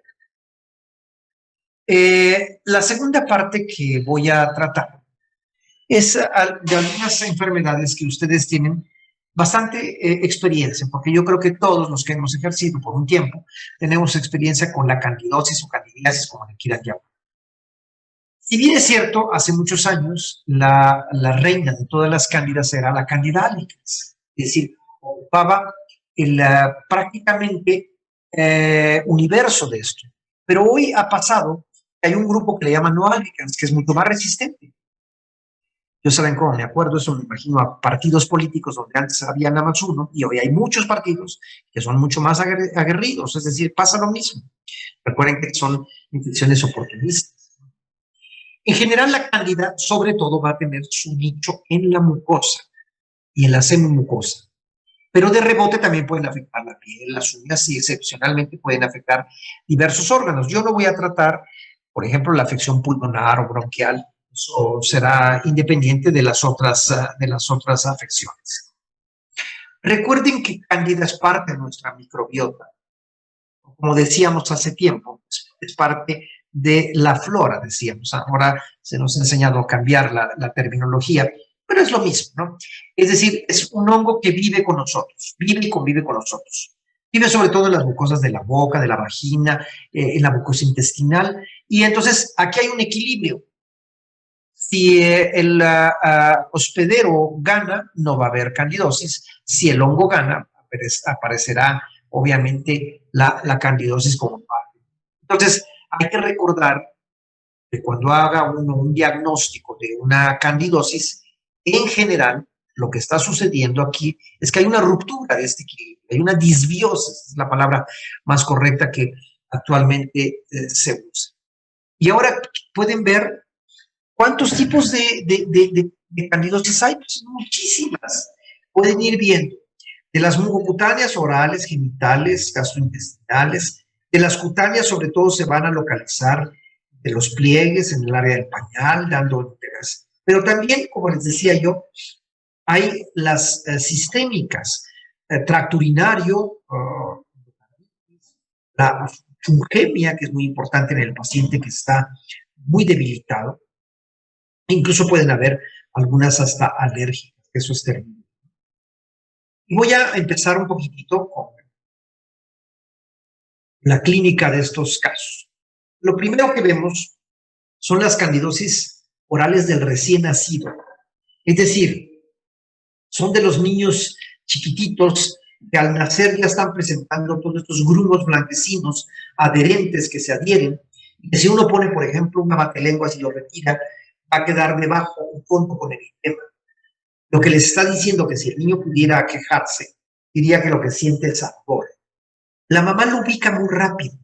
La segunda parte que voy a tratar es de algunas enfermedades que ustedes tienen bastante experiencia, porque yo creo que todos los que hemos ejercido por un tiempo tenemos experiencia con la candidosis o candidiasis, como le quieran llamar. Si bien es cierto, hace muchos años la reina de todas las cándidas era la Candida albicans, es decir, ocupaba el prácticamente universo de esto. Pero hoy ha pasado que hay un grupo que le llaman no albicans, que es mucho más resistente. Yo saben cómo me acuerdo, eso me imagino a partidos políticos donde antes había nada más uno y hoy hay muchos partidos que son mucho más aguerridos, es decir, pasa lo mismo. Recuerden que son infecciones oportunistas. En general, la cándida, sobre todo, va a tener su nicho en la mucosa y en la semimucosa. Pero de rebote también pueden afectar la piel, las uñas y excepcionalmente pueden afectar diversos órganos. Yo no voy a tratar, por ejemplo, la afección pulmonar o bronquial. Eso será independiente de las otras afecciones. Recuerden que cándida es parte de nuestra microbiota. Como decíamos hace tiempo, es parte de la flora, decíamos. Ahora se nos ha enseñado a cambiar la terminología, pero es lo mismo, ¿no? Es decir, es un hongo que vive con nosotros, vive y convive con nosotros. Vive sobre todo en las mucosas de la boca, de la vagina, en la mucosa intestinal, y entonces aquí hay un equilibrio. Si el hospedero gana, no va a haber candidosis. Si el hongo gana, aparecerá obviamente la candidosis como parte. Entonces, hay que recordar que cuando haga uno un diagnóstico de una candidosis, en general, lo que está sucediendo aquí es que hay una ruptura de este equilibrio, hay una disbiosis, es la palabra más correcta que actualmente se usa. Y ahora pueden ver cuántos tipos de candidosis hay, pues muchísimas. Pueden ir viendo de las mucocutáneas orales, genitales, gastrointestinales, de las cutáneas sobre todo se van a localizar de los pliegues en el área del pañal, dando enteras. Pero también, como les decía yo, hay las sistémicas, tracto urinario, la fungemia, que es muy importante en el paciente que está muy debilitado. Incluso pueden haber algunas hasta alérgicas, eso es terrible. Voy a empezar un poquitito con la clínica de estos casos. Lo primero que vemos son las candidosis orales del recién nacido. Es decir, son de los niños chiquititos que al nacer ya están presentando todos estos grumos blanquecinos adherentes que se adhieren. Y que si uno pone, por ejemplo, una batelenguas y lo retira, va a quedar debajo un fondo con eritema. Lo que les está diciendo que si el niño pudiera quejarse, diría que lo que siente es ardor. La mamá lo ubica muy rápido.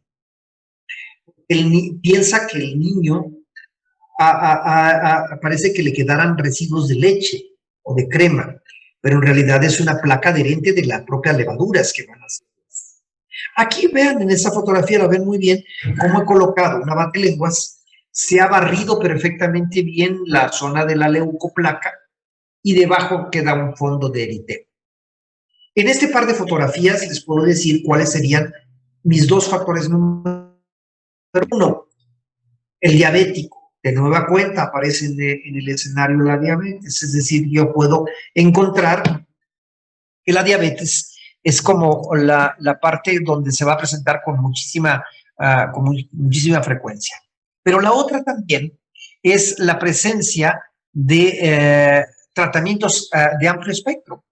Piensa que el niño parece que le quedaran residuos de leche o de crema, pero en realidad es una placa adherente de las propias levaduras que van a hacer. Aquí vean, en esta fotografía lo ven muy bien, cómo he colocado una batelenguas, se ha barrido perfectamente bien la zona de la leucoplaca y debajo queda un fondo de eritema. En este par de fotografías les puedo decir cuáles serían mis dos factores número uno. El diabético, de nueva cuenta, aparece en el escenario la diabetes, es decir, yo puedo encontrar que la diabetes es como la parte donde se va a presentar con muchísima frecuencia. Pero la otra también es la presencia de tratamientos de amplio espectro.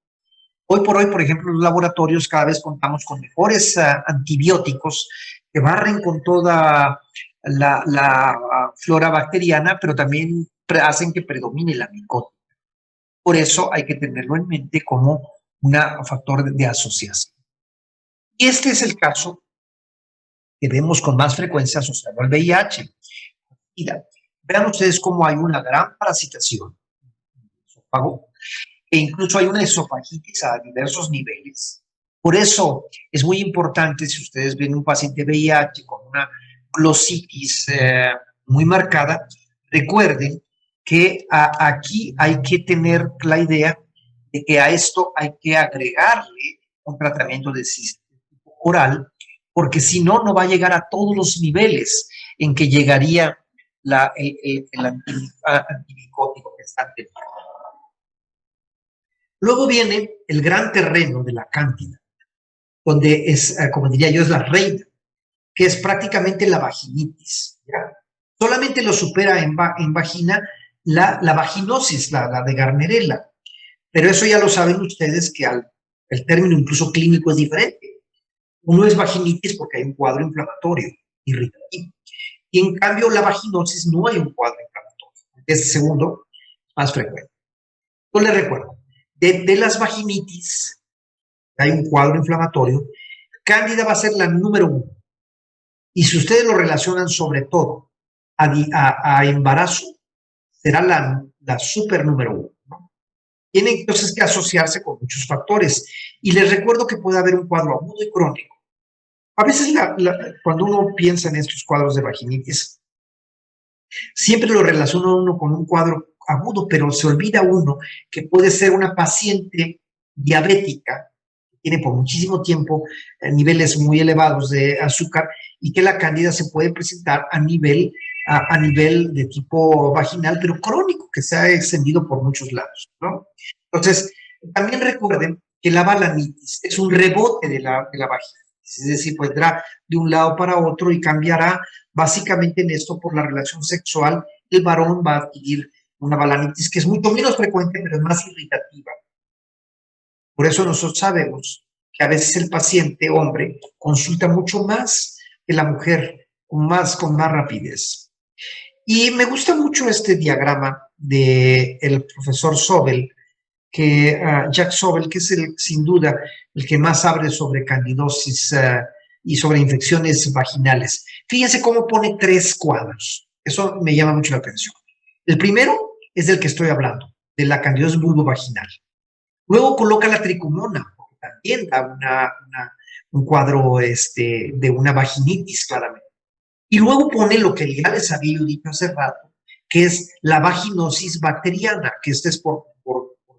Hoy por hoy, por ejemplo, en los laboratorios cada vez contamos con mejores antibióticos que barren con toda la flora bacteriana, pero también hacen que predomine la micótica. Por eso hay que tenerlo en mente como un factor de asociación. Y este es el caso que vemos con más frecuencia asociado al VIH. Mira, vean ustedes cómo hay una gran parasitación en el esófago, e incluso hay una esofagitis a diversos niveles. Por eso es muy importante, si ustedes ven un paciente VIH con una glositis muy marcada, recuerden que aquí hay que tener la idea de que a esto hay que agregarle un tratamiento de sistema oral, porque si no, no va a llegar a todos los niveles en que llegaría el antimicótico que está dentro. Luego viene el gran terreno de la cándida, donde es, como diría yo, es la reina, que es prácticamente la vaginitis. ¿Ya? Solamente lo supera en vagina la vaginosis, la de Gardnerella. Pero eso ya lo saben ustedes que el término incluso clínico es diferente. Uno es vaginitis porque hay un cuadro inflamatorio, irritativo. Y en cambio la vaginosis no hay un cuadro inflamatorio. Es el segundo más frecuente. Yo les recuerdo, de las vaginitis, hay un cuadro inflamatorio, cándida va a ser la número 1. Y si ustedes lo relacionan sobre todo a embarazo, será la super número 1. ¿No? Tiene entonces que asociarse con muchos factores. Y les recuerdo que puede haber un cuadro agudo y crónico. A veces cuando uno piensa en estos cuadros de vaginitis, siempre lo relaciona uno con un cuadro agudo, pero se olvida uno que puede ser una paciente diabética, que tiene por muchísimo tiempo niveles muy elevados de azúcar y que la cándida se puede presentar a nivel de tipo vaginal, pero crónico, que se ha extendido por muchos lados, ¿no? Entonces, también recuerden que la balanitis es un rebote de la vagina. Es decir, podrá de un lado para otro y cambiará básicamente en esto por la relación sexual. El varón va a adquirir una balanitis que es mucho menos frecuente, pero es más irritativa. Por eso nosotros sabemos que a veces el paciente, hombre, consulta mucho más que la mujer, con más rapidez. Y me gusta mucho este diagrama del profesor Sobel, Jack Sobel, que es sin duda el que más abre sobre candidosis y sobre infecciones vaginales. Fíjense cómo pone 3 cuadros. Eso me llama mucho la atención. El primero es del que estoy hablando, de la candidosis vulvovaginal. Luego coloca la tricomona, porque también da un cuadro de una vaginitis, claramente. Y luego pone lo que ya les había dicho hace rato, que es la vaginosis bacteriana, que este es por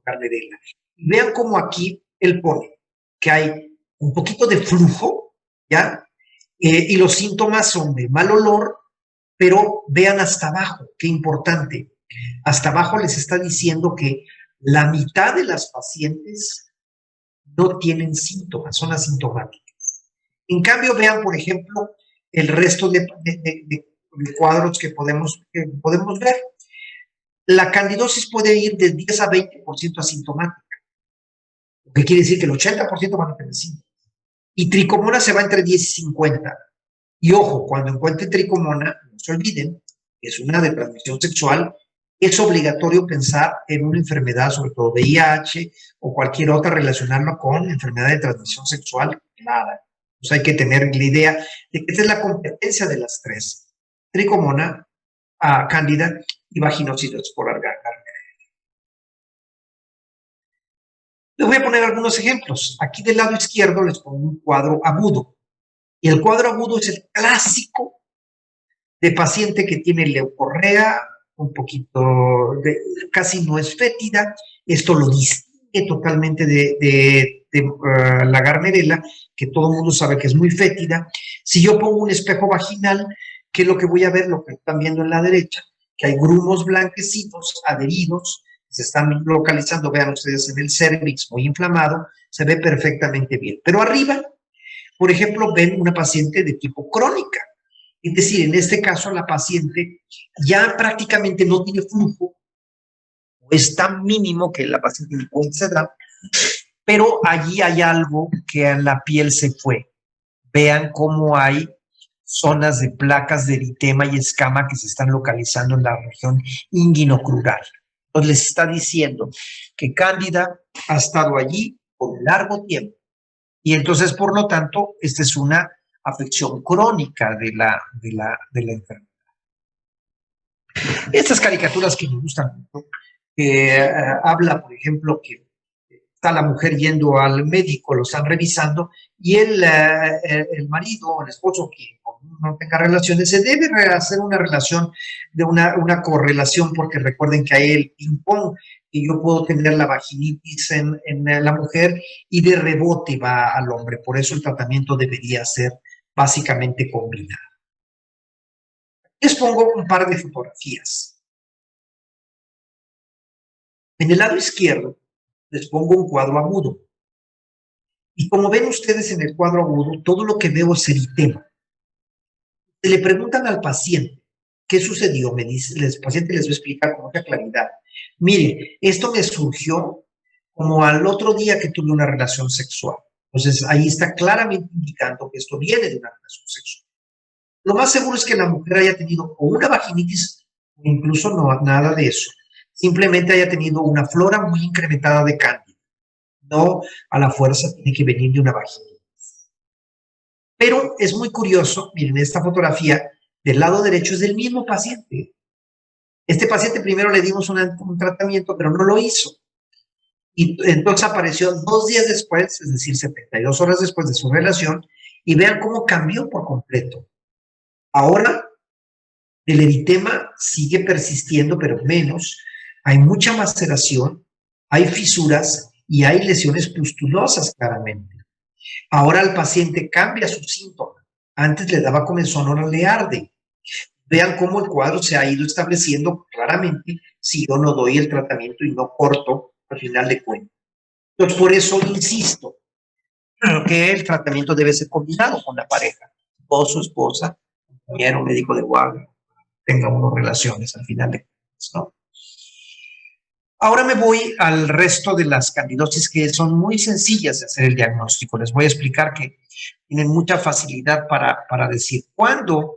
Gardnerella. Y vean cómo aquí él pone que hay un poquito de flujo, ¿ya? Y los síntomas son de mal olor, pero vean hasta abajo, qué importante. Hasta abajo les está diciendo que la mitad de las pacientes no tienen síntomas, son asintomáticas. En cambio, vean, por ejemplo, el resto de cuadros que podemos ver. La candidosis puede ir del 10 a 20% asintomática, lo que quiere decir que el 80% van a tener síntomas. Y tricomona se va entre 10 y 50. Y ojo, cuando encuentren tricomona, no se olviden, es una de transmisión sexual, es obligatorio pensar en una enfermedad, sobre todo VIH o cualquier otra, relacionarlo con enfermedad de transmisión sexual. Nada. Pues hay que tener la idea de que esta es la competencia de las 3. Tricomona, cándida y vaginosis por Gardnerella. Les voy a poner algunos ejemplos. Aquí del lado izquierdo les pongo un cuadro agudo. Y el cuadro agudo es el clásico de paciente que tiene leucorrea, un poquito, casi no es fétida. Esto lo distingue totalmente de la Gardnerella, que todo el mundo sabe que es muy fétida. Si yo pongo un espejo vaginal, ¿qué es lo que voy a ver? Lo que están viendo en la derecha, que hay grumos blanquecitos adheridos, se están localizando, vean ustedes, en el cérvix muy inflamado, se ve perfectamente bien. Pero arriba, por ejemplo, ven una paciente de tipo crónica. Es decir, en este caso la paciente ya prácticamente no tiene flujo, o es tan mínimo que la paciente no puede acceder, pero allí hay algo que en la piel se fue. Vean cómo hay zonas de placas de eritema y escama que se están localizando en la región inguinocrural. Entonces les está diciendo que Cándida ha estado allí por un largo tiempo. Y entonces, por lo tanto, esta es una afección crónica de la enfermedad. Estas caricaturas que me gustan mucho, habla, por ejemplo, que está la mujer yendo al médico, lo están revisando, y el marido o el esposo que no tenga relaciones, se debe hacer una relación de una correlación, porque recuerden que hay el ping-pong, y yo puedo tener la vaginitis en la mujer y de rebote va al hombre. Por eso el tratamiento debería ser básicamente combinado. Les pongo un par de fotografías. En el lado izquierdo les pongo un cuadro agudo. Y como ven ustedes en el cuadro agudo, todo lo que veo es eritema. Se le preguntan al paciente, ¿qué sucedió? Me dice, el paciente les va a explicar con mucha claridad. Mire, esto me surgió como al otro día que tuve una relación sexual. Entonces, ahí está claramente indicando que esto viene de una relación sexual. Lo más seguro es que la mujer haya tenido o una vaginitis o incluso no nada de eso. Simplemente haya tenido una flora muy incrementada de cándida. No a la fuerza tiene que venir de una vaginitis. Pero es muy curioso, miren, esta fotografía del lado derecho es del mismo paciente. Este paciente primero le dimos un tratamiento, pero no lo hizo. Y entonces apareció 2 días después, es decir, 72 horas después de su relación, y vean cómo cambió por completo. Ahora el eritema sigue persistiendo, pero menos. Hay mucha maceración, hay fisuras y hay lesiones pustulosas claramente. Ahora el paciente cambia su síntoma. Antes le daba comezón, ahora le arde. Vean cómo el cuadro se ha ido estableciendo claramente si yo no doy el tratamiento y no corto al final de cuentas. Entonces, por eso insisto que el tratamiento debe ser combinado con la pareja, esposo, esposa, compañero, médico de guardia, tenga uno relaciones al final de cuentas, ¿no? Ahora me voy al resto de las candidosis que son muy sencillas de hacer el diagnóstico. Les voy a explicar que tienen mucha facilidad para decir cuando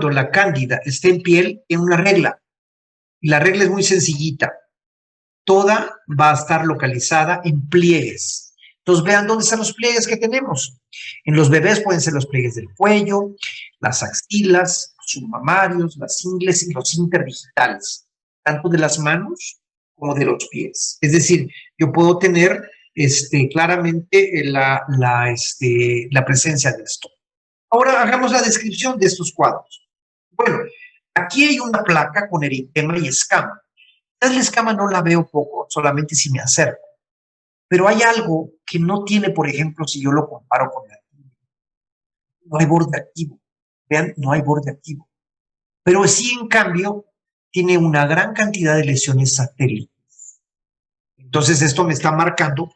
la cándida esté en piel, tiene una regla. Y la regla es muy sencillita. Toda va a estar localizada en pliegues. Entonces vean dónde están los pliegues que tenemos. En los bebés pueden ser los pliegues del cuello, las axilas, los submamarios, las ingles y los interdigitales, tanto de las manos como de los pies. Es decir, yo puedo tener claramente la presencia de esto. Ahora hagamos la descripción de estos cuadros. Bueno, aquí hay una placa con eritema y escama. La escama no la veo poco, solamente si me acerco. Pero hay algo que no tiene, por ejemplo, si yo lo comparo con la tibia. No hay borde activo. Vean, no hay borde activo. Pero sí, en cambio, tiene una gran cantidad de lesiones satélites. Entonces, esto me está marcando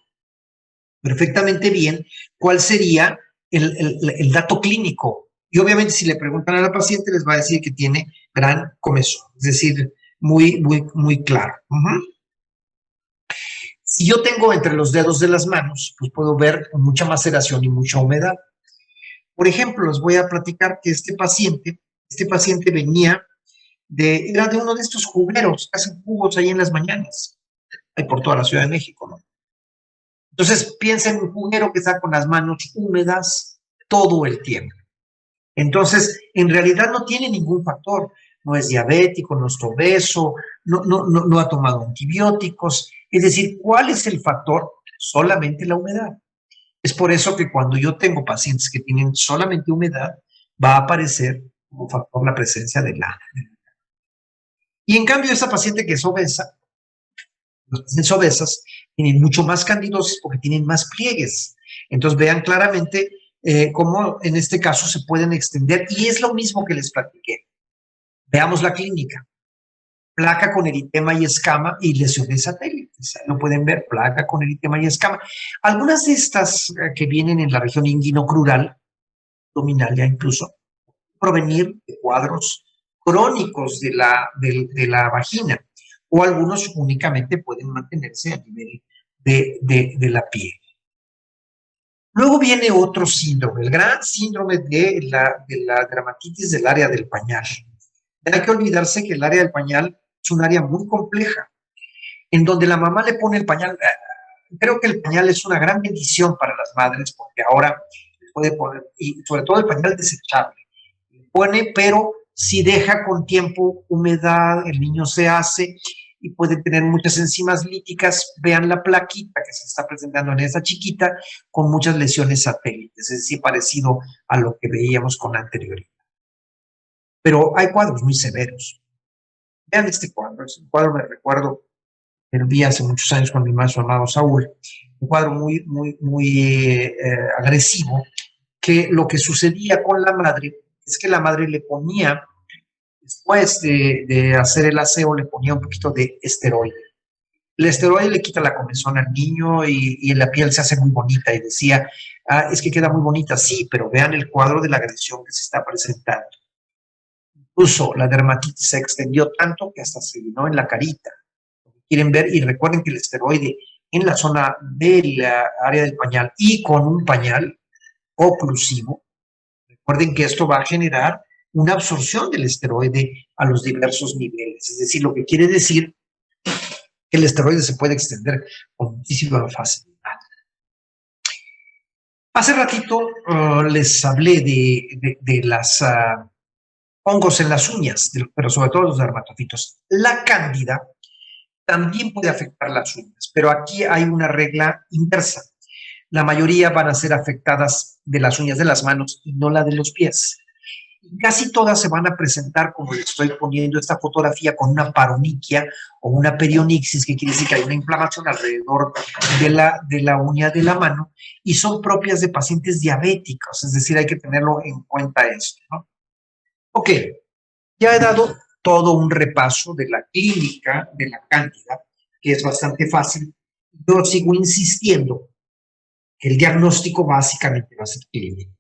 perfectamente bien cuál sería el dato clínico. Y obviamente, si le preguntan a la paciente, les va a decir que tiene gran comezón. Es decir, muy claro. Si yo tengo entre los dedos de las manos, pues puedo ver mucha maceración y mucha humedad. Por ejemplo, les voy a platicar que este paciente venía era de uno de estos jugueros que hacen jugos ahí en las mañanas, ahí por toda la Ciudad de México, ¿no? Entonces, piensa en un juguero que está con las manos húmedas todo el tiempo. Entonces, en realidad no tiene ningún factor. No es diabético, no es obeso, no ha tomado antibióticos. Es decir, ¿cuál es el factor? Solamente la humedad. Es por eso que cuando yo tengo pacientes que tienen solamente humedad, va a aparecer como factor la presencia de la. Y en cambio, esa paciente que es obesa, las pacientes obesas tienen mucho más candidosis porque tienen más pliegues. Entonces, vean claramente cómo en este caso se pueden extender. Y es lo mismo que les platiqué. Veamos la clínica. Placa con eritema y escama y lesiones satélites. Lo pueden ver, placa con eritema y escama. Algunas de estas que vienen en la región inguinocrural, abdominal ya incluso, provenir de cuadros crónicos de la vagina, o algunos únicamente pueden mantenerse a nivel de la piel. Luego viene otro síndrome, el gran síndrome de la dermatitis del área del pañal. No hay que olvidarse que el área del pañal es un área muy compleja, en donde la mamá le pone el pañal. Creo que el pañal es una gran bendición para las madres, porque ahora puede poner, y sobre todo el pañal desechable, pone, pero si deja con tiempo humedad, el niño se hace y puede tener muchas enzimas líticas. Vean la plaquita que se está presentando en esa chiquita con muchas lesiones satélites, es decir, parecido a lo que veíamos con anterioridad. Pero hay cuadros muy severos. Vean este cuadro, es un cuadro, me recuerdo, el vi hace muchos años con mi maestro amado Saúl, un cuadro muy agresivo, que lo que sucedía con la madre es que la madre le ponía, después de hacer el aseo, le ponía un poquito de esteroide. El esteroide le quita la comezón al niño y la piel se hace muy bonita. Y decía, es que queda muy bonita, sí, pero vean el cuadro de la agresión que se está presentando. Incluso la dermatitis se extendió tanto que hasta se llenó en la carita. Quieren ver, y recuerden que el esteroide en la zona del área del pañal y con un pañal oclusivo, recuerden que esto va a generar una absorción del esteroide a los diversos niveles. Es decir, lo que quiere decir que el esteroide se puede extender con muchísima facilidad. Hace ratito les hablé de las hongos en las uñas, pero sobre todo los dermatofitos. La cándida también puede afectar las uñas, pero aquí hay una regla inversa. La mayoría van a ser afectadas de las uñas de las manos y no la de los pies. Y casi todas se van a presentar, como les estoy poniendo esta fotografía, con una paroniquia o una perionixis, que quiere decir que hay una inflamación alrededor de la uña de la mano, y son propias de pacientes diabéticos, es decir, hay que tenerlo en cuenta esto, ¿no? Ok, ya he dado todo un repaso de la clínica de la cándida, que es bastante fácil. Yo sigo insistiendo que el diagnóstico básicamente va a ser clínico.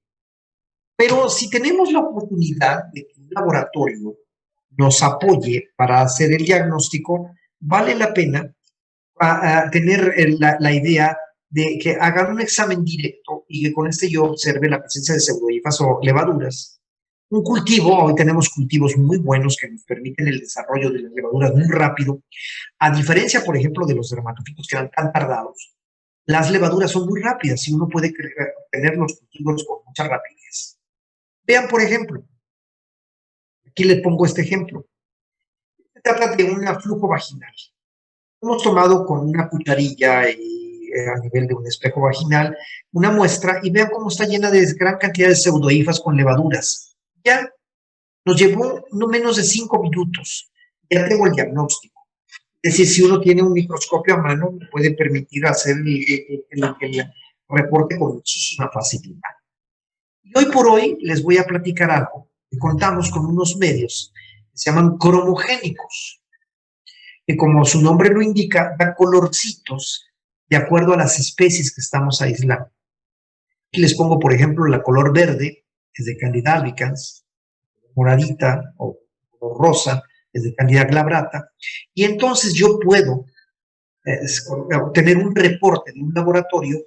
Pero si tenemos la oportunidad de que un laboratorio nos apoye para hacer el diagnóstico, vale la pena tener la idea de que hagan un examen directo y que con este yo observe la presencia de pseudohifas o levaduras. Un cultivo, hoy tenemos cultivos muy buenos que nos permiten el desarrollo de las levaduras muy rápido, a diferencia, por ejemplo, de los dermatofitos que eran tan tardados. Las levaduras son muy rápidas y uno puede obtener los cultivos con mucha rapidez. Vean, por ejemplo, aquí les pongo este ejemplo. Se trata de un flujo vaginal. Hemos tomado con una cucharilla y a nivel de un espejo vaginal una muestra y vean cómo está llena de gran cantidad de pseudohifas con levaduras. Ya nos llevó no menos de 5 minutos. Ya tengo el diagnóstico. Es decir, si uno tiene un microscopio a mano, me puede permitir hacer el reporte con muchísima facilidad. Y hoy por hoy les voy a platicar algo. Que contamos con unos medios que se llaman cromogénicos, que como su nombre lo indica, da colorcitos de acuerdo a las especies que estamos aislando. Aquí les pongo, por ejemplo, la color verde, es de Candida albicans, moradita o rosa, es de Candida glabrata, y entonces yo puedo obtener un reporte de un laboratorio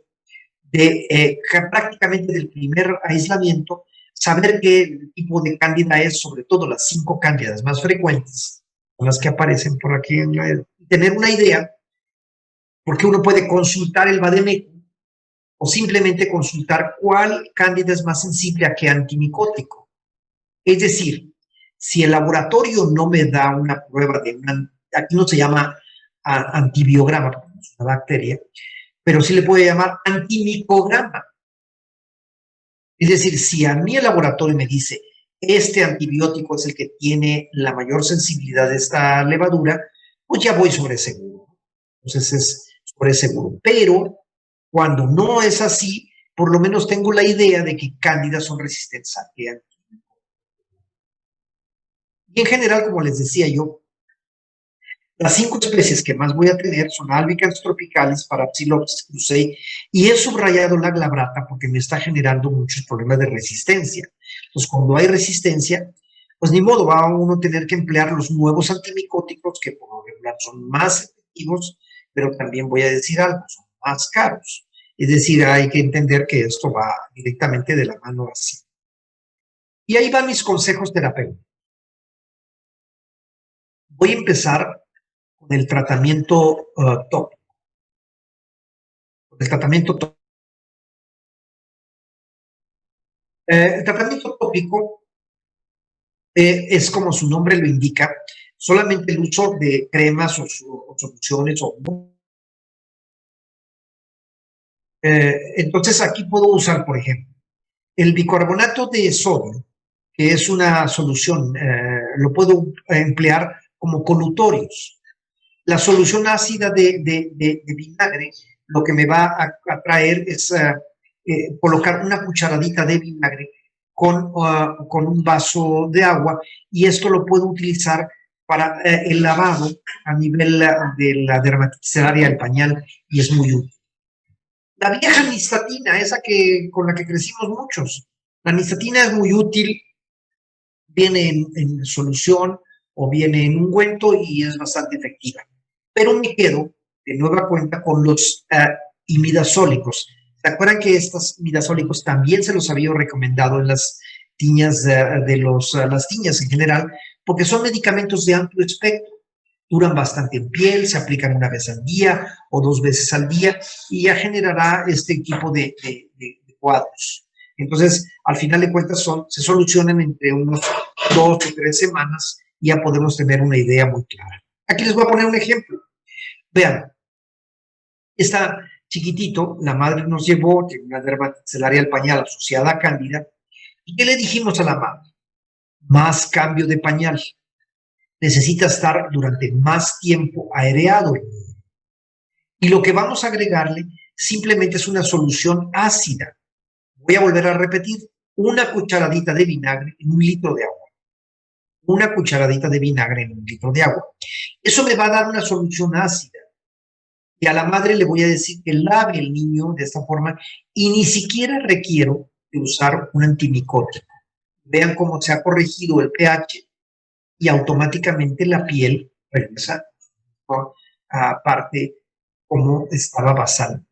de prácticamente del primer aislamiento, saber qué tipo de cándida es, sobre todo las 5 cándidas más frecuentes, con las que aparecen por aquí, tener una idea, porque uno puede consultar el Vademécum o simplemente consultar cuál cándida es más sensible a qué antimicótico. Es decir, si el laboratorio no me da una prueba de aquí no se llama antibiograma, porque es una bacteria, pero sí le puede llamar antimicograma. Es decir, si a mí el laboratorio me dice, este antibiótico es el que tiene la mayor sensibilidad de esta levadura, pues ya voy sobre seguro. Entonces es sobre seguro. Pero cuando no es así, por lo menos tengo la idea de que cándidas son resistentes a qué antibiótico. Y en general, como les decía yo, las 5 especies que más voy a tener son albicans tropicalis, Parapsilopsis crucei, y he subrayado la glabrata porque me está generando muchos problemas de resistencia. Entonces, cuando hay resistencia, pues ni modo, va a uno tener que emplear los nuevos antimicóticos que por lo regular son más efectivos, pero también voy a decir algo, son más caros. Es decir, hay que entender que esto va directamente de la mano así. Y ahí van mis consejos terapéuticos. Voy a empezar con el tratamiento tópico. El tratamiento tópico es como su nombre lo indica, solamente el uso de cremas o soluciones entonces aquí puedo usar, por ejemplo, el bicarbonato de sodio, que es una solución, lo puedo emplear como colutorios. La solución ácida de vinagre, lo que me va a traer es colocar una cucharadita de vinagre con un vaso de agua, y esto lo puedo utilizar para el lavado a nivel de la dermatitis celárea del pañal y es muy útil. La vieja nistatina, esa con la que crecimos muchos. La nistatina es muy útil, viene en solución o viene en ungüento y es bastante efectiva. Pero me quedo de nueva cuenta con los imidazólicos. ¿Se acuerdan que estos imidazólicos también se los había recomendado en las tiñas las tiñas en general? Porque son medicamentos de amplio espectro. Duran bastante en piel, se aplican una vez al día o 2 veces al día y ya generará este tipo de cuadros. Entonces, al final de cuentas, se solucionan entre unos 2 o 3 semanas y ya podemos tener una idea muy clara. Aquí les voy a poner un ejemplo. Vean, está chiquitito, la madre nos llevó, tiene una dermatitis celárea del pañal asociada a cándida. ¿Y qué le dijimos a la madre? Más cambio de pañal. Necesita estar durante más tiempo aereado. Y lo que vamos a agregarle simplemente es una solución ácida. Voy a volver a repetir, una cucharadita de vinagre en 1 litro de agua. Una cucharadita de vinagre en 1 litro de agua. Eso me va a dar una solución ácida. Y a la madre le voy a decir que lave el niño de esta forma y ni siquiera requiero de usar un antimicótico. Vean cómo se ha corregido el pH y automáticamente la piel regresa a parte como estaba basal.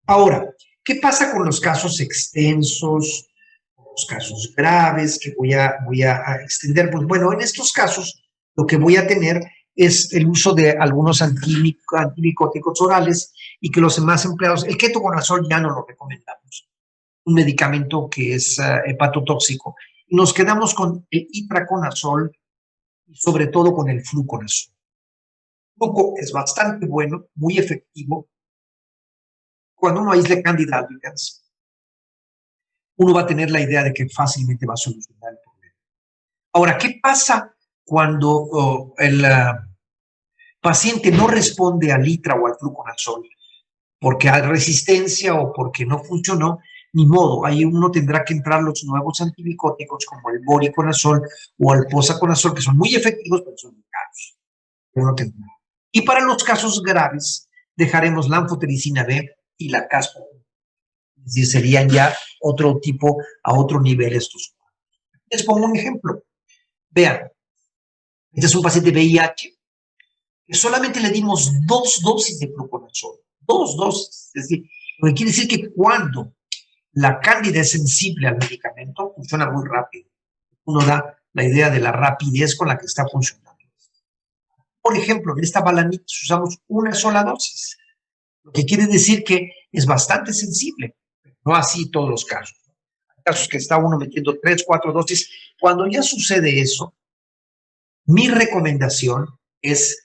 Ahora, ¿qué pasa con los casos extensos, los casos graves que voy a extender? Pues bueno, en estos casos lo que voy a tener es el uso de algunos antimicóticos orales y que los demás empleados, el ketoconazol ya no lo recomendamos, un medicamento que es hepatotóxico. Nos quedamos con el itraconazol y sobre todo con el fluconazol. El fluco es bastante bueno, muy efectivo. Cuando uno aísle Candida albicans, uno va a tener la idea de que fácilmente va a solucionar el problema. Ahora, ¿qué pasa cuando el paciente no responde al itra o al fluconazol? Porque hay resistencia o porque no funcionó, ni modo, ahí uno tendrá que entrar los nuevos antimicóticos como el voriconazol o el posaconazol, que son muy efectivos, pero son muy caros. Uno tendrá. Y para los casos graves, dejaremos la anfotericina B y la caspa. Es decir, serían ya otro tipo, a otro nivel estos. Les pongo un ejemplo. Vean, este es un paciente VIH que solamente le dimos 2 dosis de fluconazol. 2 dosis. Es decir, lo que quiere decir que cuando la cándida es sensible al medicamento, funciona muy rápido. Uno da la idea de la rapidez con la que está funcionando. Por ejemplo, en esta balanitis usamos una sola dosis, lo que quiere decir que es bastante sensible, no así todos los casos. Hay casos que está uno metiendo 3, 4 dosis. Cuando ya sucede eso, mi recomendación es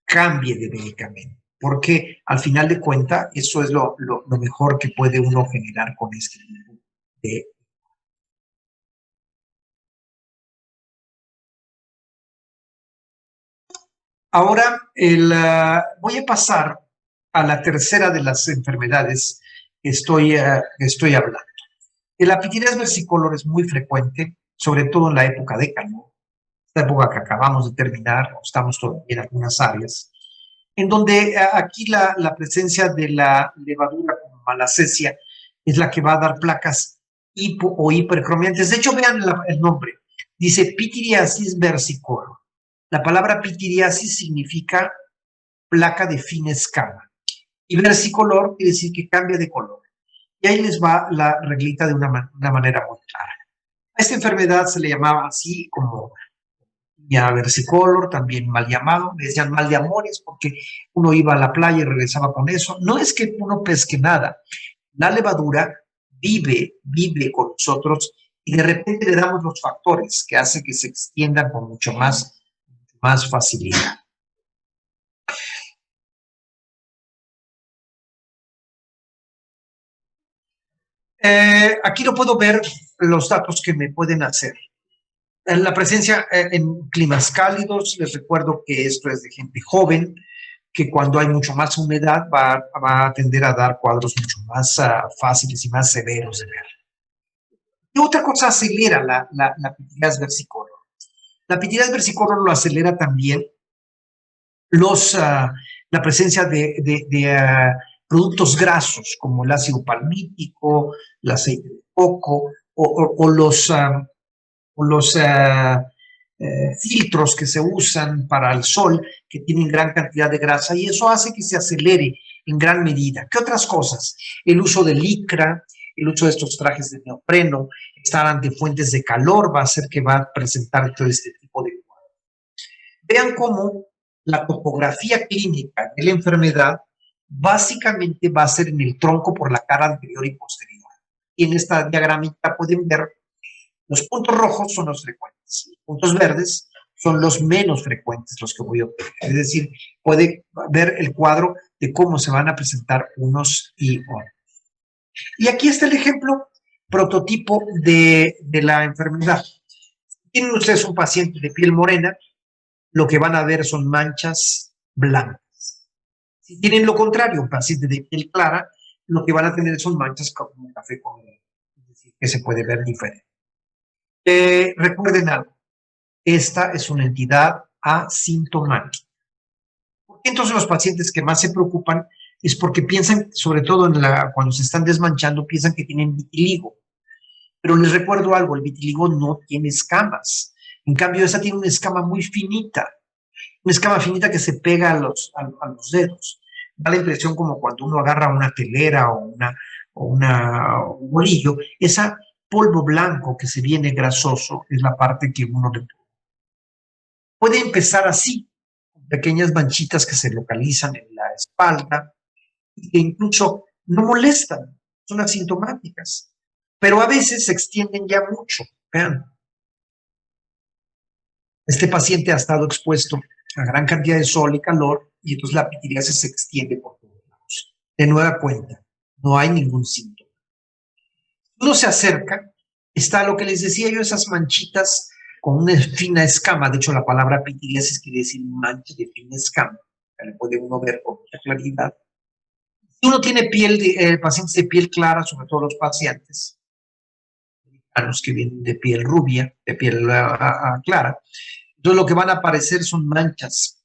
cambie de medicamento, porque al final de cuentas eso es lo mejor que puede uno generar con este tipo de... Ahora voy a pasar a la tercera de las enfermedades que estoy hablando. El apitides versicolor es muy frecuente, sobre todo en la época de calor, esta época que acabamos de terminar, o estamos todavía en algunas áreas, en donde aquí la presencia de la levadura como malacesia es la que va a dar placas hipo o hipercromiantes. De hecho, vean el nombre. Dice pitiriasis versicolor. La palabra pitiriasis significa placa de fina escama. Y versicolor quiere decir que cambia de color. Y ahí les va la reglita de una manera muy clara. A esta enfermedad se le llamaba así como ya versicolor, también mal llamado, le decían mal de amores porque uno iba a la playa y regresaba con eso. No es que uno pesque nada, la levadura vive con nosotros y de repente le damos los factores que hacen que se extiendan con mucho más facilidad. Aquí no puedo ver los datos que me pueden hacer. En la presencia en climas cálidos, les recuerdo que esto es de gente joven, que cuando hay mucho más humedad va a tender a dar cuadros mucho más fáciles y más severos de ver. Y otra cosa acelera la pitiriasis versicolor. La pitidíasis versicolor lo acelera también la presencia de productos grasos como el ácido palmítico, el aceite de coco o los filtros que se usan para el sol que tienen gran cantidad de grasa y eso hace que se acelere en gran medida. ¿Qué otras cosas? El uso de licra, el uso de estos trajes de neopreno, estar ante fuentes de calor va a hacer que va a presentar todo este tipo de cuadros. Vean cómo la topografía clínica de la enfermedad básicamente va a ser en el tronco por la cara anterior y posterior. Y en esta diagramita pueden ver los puntos rojos son los frecuentes, los puntos verdes son los menos frecuentes, los que voy a obtener. Es decir, puede ver el cuadro de cómo se van a presentar unos y otros. Y aquí está el ejemplo prototipo de la enfermedad. Tienen ustedes un paciente de piel morena, lo que van a ver son manchas blancas. Si tienen lo contrario, un paciente de piel clara, lo que van a tener son manchas como café con leche, es decir, que se puede ver diferente. Recuerden algo, esta es una entidad asintomática. Entonces los pacientes que más se preocupan es porque piensan, sobre todo cuando se están desmanchando, piensan que tienen vitiligo. Pero les recuerdo algo, el vitiligo no tiene escamas. En cambio, esa tiene una escama muy finita. Una escama finita que se pega a los dedos. Da la impresión como cuando uno agarra una telera o un bolillo. Esa polvo blanco que se viene grasoso es la parte que uno le puede empezar así, con pequeñas manchitas que se localizan en la espalda y que incluso no molestan, son asintomáticas, pero a veces se extienden ya mucho. Vean, este paciente ha estado expuesto a gran cantidad de sol y calor y entonces la pitidíasis se extiende por todos lados. De nueva cuenta, no hay ningún síntoma. Uno se acerca, está lo que les decía yo, esas manchitas con una fina escama. De hecho, la palabra pitidíasis quiere decir mancha de fina escama. Le puede uno ver con mucha claridad. Si uno tiene pacientes de piel clara, sobre todo los pacientes, a los que vienen de piel rubia, de piel clara, entonces lo que van a aparecer son manchas,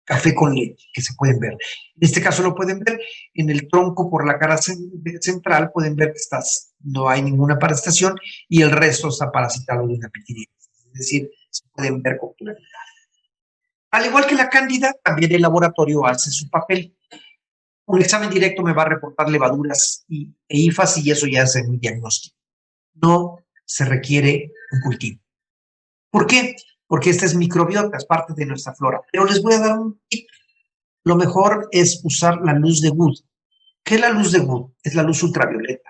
café con leche, que se pueden ver. En este caso lo pueden ver en el tronco por la cara central, pueden ver que no hay ninguna parasitación y el resto está parasitado de una pitidíasis. Es decir, se pueden ver con claridad. Al igual que la cándida, también el laboratorio hace su papel. Un examen directo me va a reportar levaduras e hifas y eso ya es un diagnóstico. No se requiere un cultivo. ¿Por qué? Porque esta es microbiota, es parte de nuestra flora. Pero les voy a dar un tip. Lo mejor es usar la luz de Wood. ¿Qué es la luz de Wood? Es la luz ultravioleta.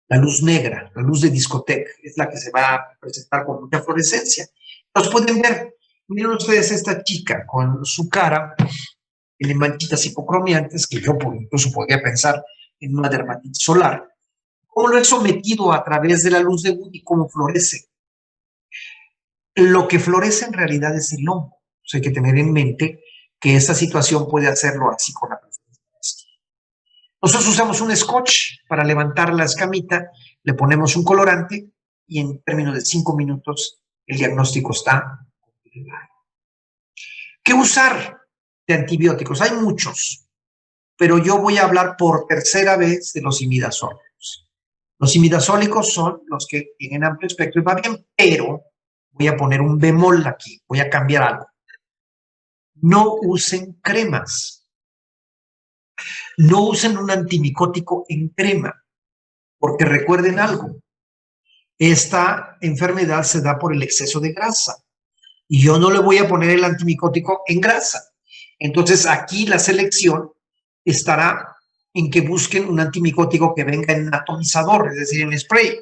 La luz negra, la luz de discoteca, es la que se va a presentar con mucha fluorescencia. Los pueden ver. Miren ustedes esta chica con su cara en manchitas hipocromiantes, que yo incluso podría pensar en una dermatitis solar. ¿Cómo lo he sometido a través de la luz de Wood y cómo florece? Lo que florece en realidad es el hongo. Hay que tener en mente que esta situación puede hacerlo así con la presencia de esto. Nosotros usamos un scotch para levantar la escamita, le ponemos un colorante y en términos de 5 minutos el diagnóstico está completado. ¿Qué usar de antibióticos? Hay muchos, pero yo voy a hablar por tercera vez de los imidazólicos. Los imidazólicos son los que tienen amplio espectro y va bien, pero voy a poner un bemol aquí, voy a cambiar algo. No usen cremas. No usen un antimicótico en crema, porque recuerden algo, esta enfermedad se da por el exceso de grasa y yo no le voy a poner el antimicótico en grasa. Entonces aquí la selección estará en que busquen un antimicótico que venga en atomizador, es decir, en spray.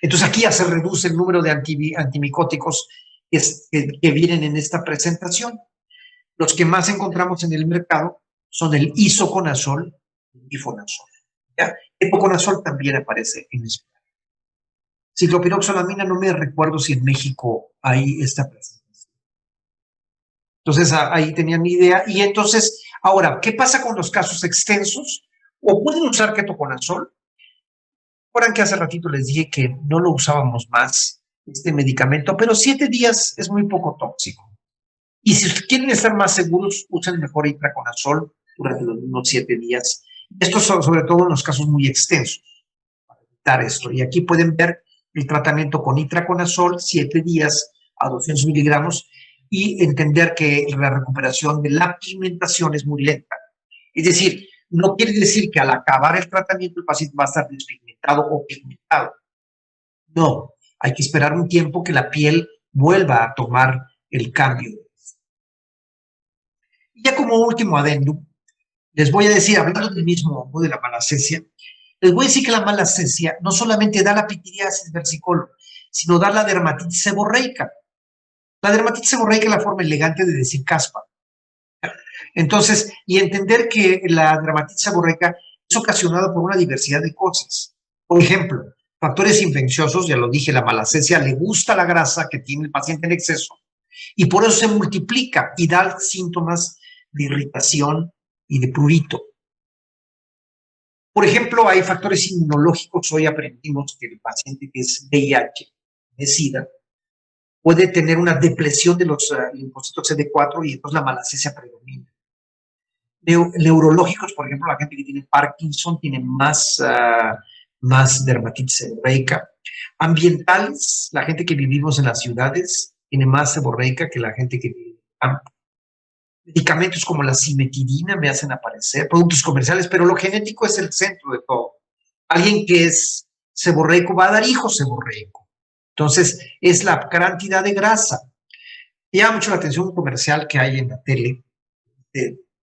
Entonces aquí ya se reduce el número de antimicóticos que vienen en esta presentación. Los que más encontramos en el mercado son el isoconazol y el ifonazol. ¿Ya? Epoconazol también aparece en spray. Ciclopiroxalamina, no me recuerdo si en México hay esta presentación. Entonces ahí tenían mi idea. Y entonces, ahora, ¿qué pasa con los casos extensos? ¿O pueden usar ketoconazol? Recuerdan que hace ratito les dije que no lo usábamos más este medicamento, pero 7 días es muy poco tóxico. Y si quieren estar más seguros, usen mejor itraconazol durante los mismos 7 días. Esto sobre todo en los casos muy extensos, para evitar esto. Y aquí pueden ver el tratamiento con itraconazol, 7 días a 200 miligramos, y entender que la recuperación de la pigmentación es muy lenta. Es decir, no quiere decir que al acabar el tratamiento el paciente va a estar despigmentado o pigmentado. No, hay que esperar un tiempo que la piel vuelva a tomar el cambio. Y ya como último adendum, les voy a decir, hablando del mismo hongo de la malacesia, les voy a decir que la malacesia no solamente da la pitiriasis versicolor, sino da la dermatitis seborreica. La dermatitis seborreica es la forma elegante de decir caspa. Entonces, y entender que la dermatitis seborreica es ocasionada por una diversidad de cosas. Por ejemplo, factores infecciosos, ya lo dije, la malacesia le gusta la grasa que tiene el paciente en exceso y por eso se multiplica y da síntomas de irritación y de prurito. Por ejemplo, hay factores inmunológicos. Hoy aprendimos que el paciente que es VIH, de SIDA, puede tener una depresión de los linfocitos CD4 y entonces la malacesia predomina. Neurológicos, por ejemplo, la gente que tiene Parkinson tiene más dermatitis seborreica. Ambientales, la gente que vivimos en las ciudades tiene más seborreica que la gente que vive en el campo. Medicamentos como la cimetidina me hacen aparecer, productos comerciales, pero lo genético es el centro de todo. Alguien que es seborreico va a dar hijos seborreico. Entonces, es la cantidad de grasa. Me llama mucho la atención un comercial que hay en la tele.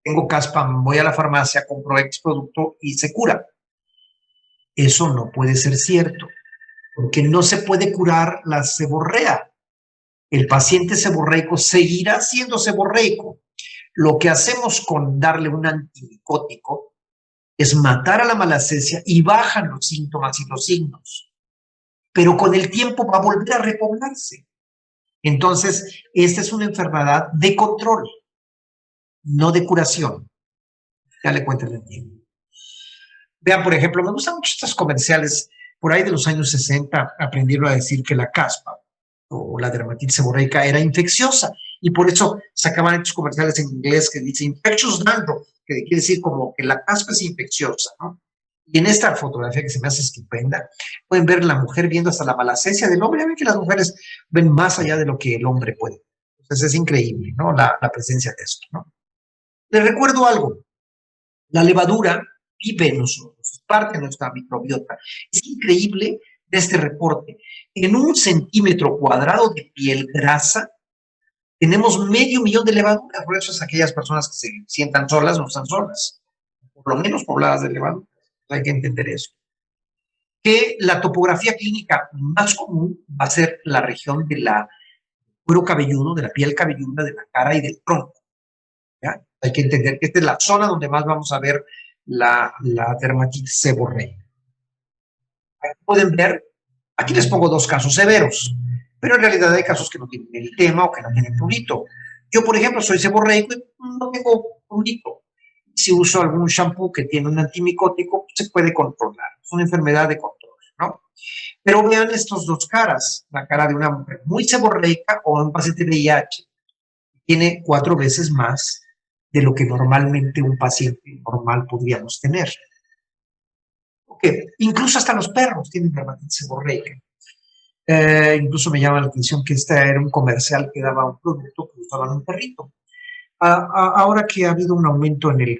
Tengo caspa, voy a la farmacia, compro X producto y se cura. Eso no puede ser cierto, porque no se puede curar la seborrea. El paciente seborreico seguirá siendo seborreico. Lo que hacemos con darle un antimicótico es matar a la malacesia y bajan los síntomas y los signos. Pero con el tiempo va a volver a repoblarse. Entonces, esta es una enfermedad de control, no de curación. Ya le cuento el tiempo. Vean, por ejemplo, me gustan mucho estos comerciales. Por ahí de los años 60 aprendieron a decir que la caspa o la dermatitis seborreica era infecciosa y por eso sacaban estos comerciales en inglés que dice infectious dandruff, que quiere decir como que la caspa es infecciosa, ¿no? Y en esta fotografía que se me hace estupenda, pueden ver la mujer viendo hasta la malacesia del hombre. Ya ven que las mujeres ven más allá de lo que el hombre puede. Entonces es increíble, ¿no? La presencia de esto, ¿no? Les recuerdo algo. La levadura vive en nosotros, es parte de nuestra microbiota. Es increíble de este reporte. En 1 centímetro cuadrado de piel grasa, tenemos 500.000 de levaduras. Por eso es aquellas personas que se sientan solas no están solas, por lo menos pobladas de levaduras. Hay que entender eso. Que la topografía clínica más común va a ser la región de la cuero cabelludo, de la piel cabelluda, de la cara y del tronco. ¿Ya? Hay que entender que esta es la zona donde más vamos a ver la dermatitis seborreica. Aquí pueden ver, aquí les pongo 2 casos severos, pero en realidad hay casos que no tienen eritema o que no tienen prurito. Yo, por ejemplo, soy seborreico y no tengo prurito. Si uso algún shampoo que tiene un antimicótico, se puede controlar. Es una enfermedad de control, ¿no? Pero vean estos 2 caras. La cara de una mujer muy seborreica o un paciente de VIH. Tiene 4 veces más de lo que normalmente un paciente normal podríamos tener. Okay. Incluso hasta los perros tienen dermatitis seborreica. Incluso me llama la atención que este era un comercial que daba un producto que usaban un perrito. Ahora que ha habido un aumento en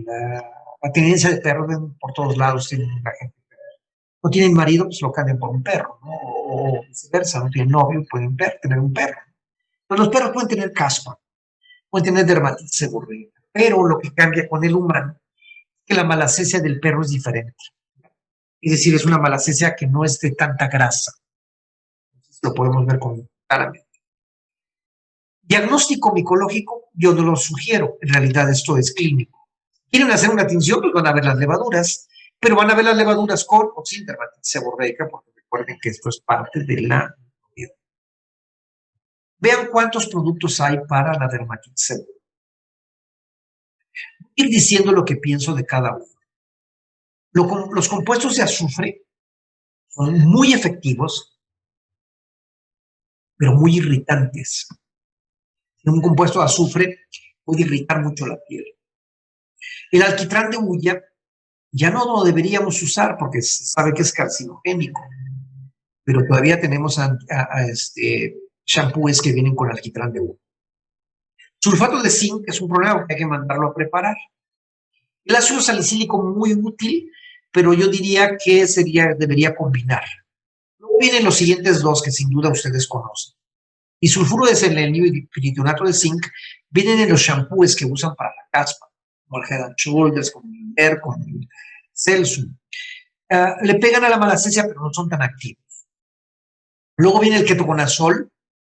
la tenencia de perros por todos lados, tienen la gente. No tienen marido, pues lo cambian por un perro, ¿no? O viceversa, no tienen novio, pueden tener un perro. Pero los perros pueden tener caspa, pueden tener dermatitis seborreica, pero lo que cambia con el humano es que la malacesia del perro es diferente. Es decir, es una malacesia que no es de tanta grasa. Entonces, lo podemos ver claramente. Diagnóstico micológico, yo no lo sugiero. En realidad, esto es clínico. Quieren hacer una tinción, pues van a ver las levaduras, pero van a ver las levaduras con o sin dermatitis seborreica, porque recuerden que esto es parte de la vida. Vean cuántos productos hay para la dermatitis seborreica. Voy a ir diciendo lo que pienso de cada uno. Los compuestos de azufre son muy efectivos pero muy irritantes. Un compuesto de azufre puede irritar mucho la piel. El alquitrán de hulla ya no lo deberíamos usar porque se sabe que es carcinogénico, pero todavía tenemos shampoos que vienen con alquitrán de hulla. Sulfato de zinc es un problema porque hay que mandarlo a preparar. El ácido salicílico muy útil, pero yo diría que debería combinar. Luego vienen los siguientes dos que sin duda ustedes conocen. Y sulfuro de selenio y piritonato de zinc vienen en los shampoos que usan para la caspa, como el Head and Shoulders, con el Air, con el Celsum. Le pegan a la malacesia, pero no son tan activos. Luego viene el ketoconazol,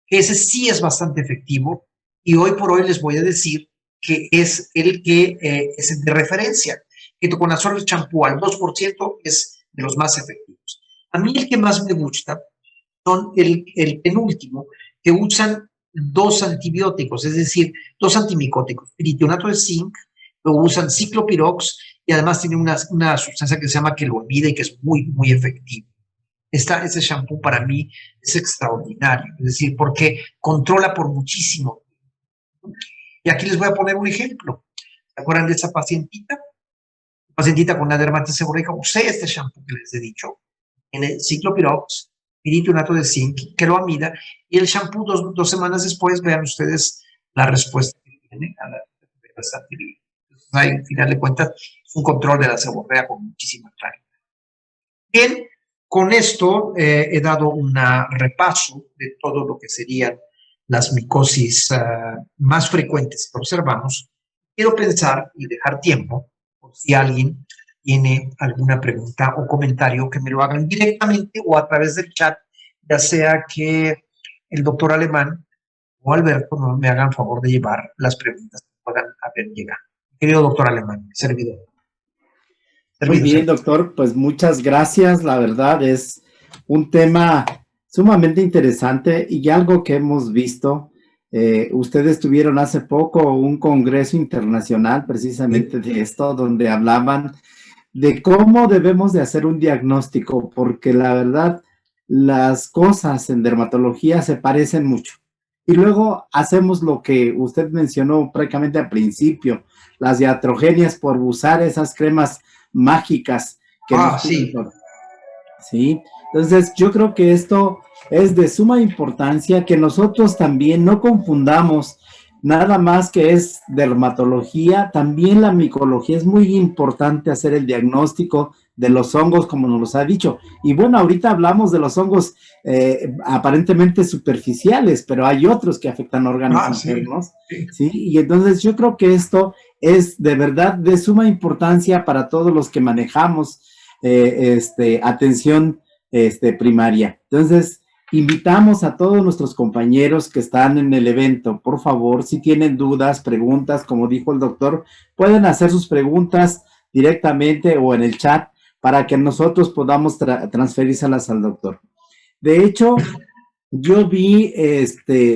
que ese sí es bastante efectivo, y hoy por hoy les voy a decir que es el que es el de referencia. Ketoconazol champú al 2% es de los más efectivos. A mí el que más me gusta son el penúltimo, que usan dos antibióticos, es decir, dos antimicóticos, piritonato de zinc, luego usan ciclopirox y además tiene una sustancia que se llama quelomida y que es muy, muy efectivo. Ese shampoo para mí es extraordinario, es decir, porque controla por muchísimo. Y aquí les voy a poner un ejemplo. ¿Se acuerdan de esa pacientita? Pacientita con una dermatitis seborreica, usé este shampoo que les he dicho, en el ciclopirox, piritonato de zinc, queloamida, y el shampoo dos semanas después, vean ustedes la respuesta que tiene a las antivirales. Al final de cuentas, es un control de la seborrea con muchísima claridad. Bien, con esto he dado un repaso de todo lo que serían las micosis más frecuentes que observamos. Quiero pensar y dejar tiempo por si alguien tiene alguna pregunta o comentario que me lo hagan directamente o a través del chat, ya sea que el doctor Alemán o Alberto me hagan favor de llevar las preguntas que puedan haber llegado. Querido doctor Alemán, servidor. Muy bien, doctor, pues muchas gracias. La verdad es un tema sumamente interesante y algo que hemos visto. Ustedes tuvieron hace poco un congreso internacional precisamente de esto, donde hablaban de cómo debemos de hacer un diagnóstico, porque la verdad las cosas en dermatología se parecen mucho. Y luego hacemos lo que usted mencionó prácticamente al principio, las iatrogenias por usar esas cremas mágicas que sí. Sí, entonces yo creo que esto es de suma importancia que nosotros también no confundamos nada más que es dermatología, también la micología. Es muy importante hacer el diagnóstico de los hongos, como nos los ha dicho. Y bueno, ahorita hablamos de los hongos aparentemente superficiales, pero hay otros que afectan órganos internos. Sí, y entonces yo creo que esto es de verdad de suma importancia para todos los que manejamos atención primaria. Entonces, invitamos a todos nuestros compañeros que están en el evento, por favor, si tienen dudas, preguntas, como dijo el doctor, pueden hacer sus preguntas directamente o en el chat para que nosotros podamos transferírselas al doctor. De hecho, yo vi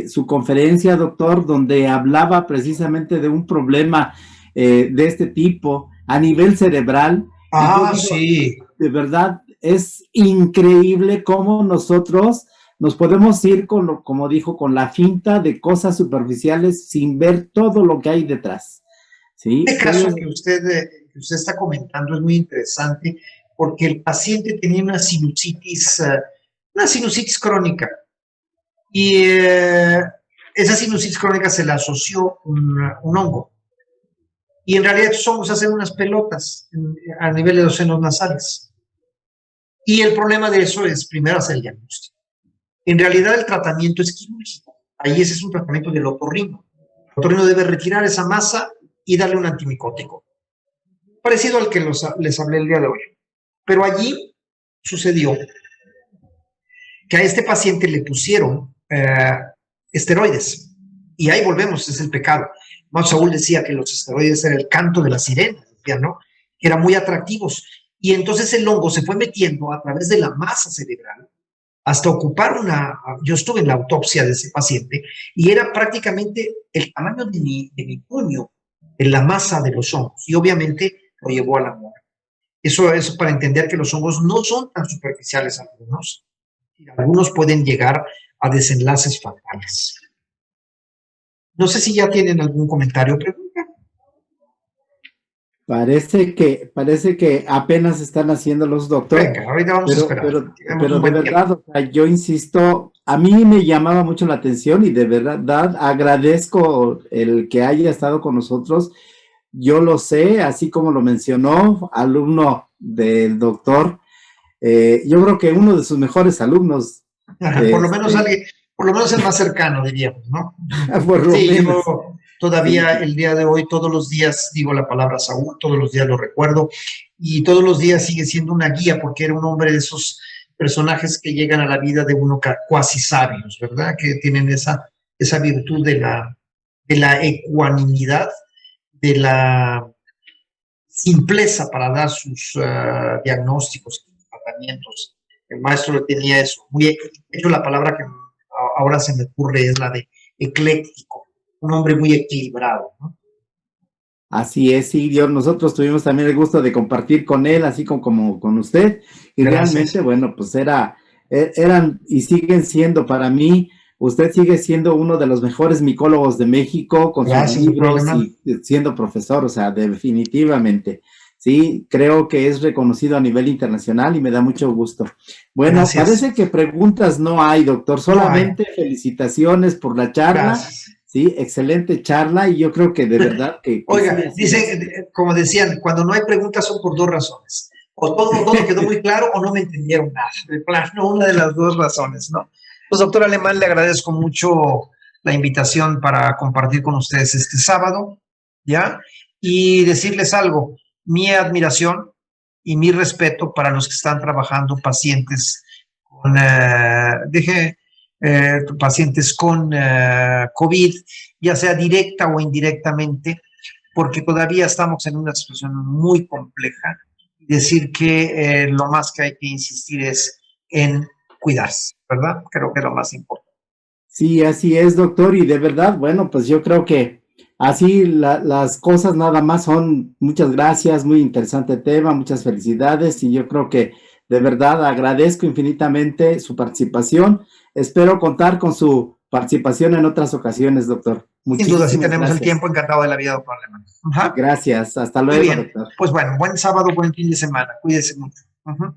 su conferencia, doctor, donde hablaba precisamente de un problema de este tipo a nivel cerebral. Sí. De verdad, es increíble cómo nosotros nos podemos ir, como dijo, con la finta de cosas superficiales sin ver todo lo que hay detrás. ¿Sí? Este caso que usted está comentando es muy interesante porque el paciente tenía una sinusitis crónica y esa sinusitis crónica se le asoció un hongo. Y en realidad estos hongos hacen unas pelotas a nivel de los senos nasales. Y el problema de eso es primero hacer el diagnóstico. En realidad el tratamiento es quirúrgico. Ahí ese es un tratamiento del otorrino. El otorrino debe retirar esa masa y darle un antimicótico. Parecido al que les hablé el día de hoy. Pero allí sucedió que a este paciente le pusieron esteroides. Y ahí volvemos, es el pecado. Mao Saúl decía que los esteroides eran el canto de la sirena, decía, ¿no? Que eran muy atractivos. Y entonces el hongo se fue metiendo a través de la masa cerebral hasta ocupar yo estuve en la autopsia de ese paciente y era prácticamente el tamaño de mi puño en la masa de los hongos y obviamente lo llevó a la muerte. Eso es para entender que los hongos no son tan superficiales algunos. Algunos pueden llegar a desenlaces fatales. No sé si ya tienen algún comentario o pregunta. Parece que apenas están haciéndolos, doctor. Venga, ahorita vamos a esperar. Pero de verdad, o sea, yo insisto, a mí me llamaba mucho la atención y de verdad agradezco el que haya estado con nosotros. Yo lo sé, así como lo mencionó, alumno del doctor, yo creo que uno de sus mejores alumnos. Por lo menos alguien, por lo menos el más cercano, diríamos, ¿no? Por lo Sí, menos. yo todavía Sí. el día de hoy, todos los días digo la palabra Saúl, todos los días lo recuerdo y todos los días sigue siendo una guía porque era un hombre de esos personajes que llegan a la vida de uno cuasi sabios, ¿verdad? Que tienen esa virtud de la ecuanimidad, de la simpleza para dar sus diagnósticos y tratamientos. El maestro tenía eso. De hecho, la palabra que ahora se me ocurre es la de ecléctico, un hombre muy equilibrado, ¿no? Así es, sí, Dios, nosotros tuvimos también el gusto de compartir con él, así como con usted, y Gracias. realmente, bueno, pues eran y siguen siendo para mí, usted sigue siendo uno de los mejores micólogos de México con Gracias, sus libros doctor y siendo profesor, o sea, definitivamente, sí, creo que es reconocido a nivel internacional y me da mucho gusto. Bueno, Gracias. parece que preguntas no hay, doctor, solamente No hay. felicitaciones por la charla. Gracias. Sí, excelente charla y yo creo que de verdad que Oiga, sí, así es. dice, como decían, cuando no hay preguntas son por dos razones. O todo quedó muy claro o no me entendieron nada. De plano, una de las dos razones, ¿no? Pues, doctor Alemán, le agradezco mucho la invitación para compartir con ustedes este sábado, ¿ya? Y decirles algo, mi admiración y mi respeto para los que están trabajando pacientes con, pacientes con COVID, ya sea directa o indirectamente, porque todavía estamos en una situación muy compleja. Decir que lo más que hay que insistir es en cuidarse, ¿verdad? Creo que es lo más importante. Sí, así es, doctor, y de verdad, bueno, pues yo creo que así las cosas nada más son, muchas gracias, muy interesante tema, muchas felicidades, y yo creo que de verdad agradezco infinitamente su participación. Espero contar con su participación en otras ocasiones, doctor. Sin duda, si Muchísimas tenemos el gracias. tiempo, encantado de la vida, doctor Alemán. Ajá. Gracias, hasta Muy luego, bien. doctor. Pues bueno, buen sábado, buen fin de semana. Cuídese mucho. Ajá.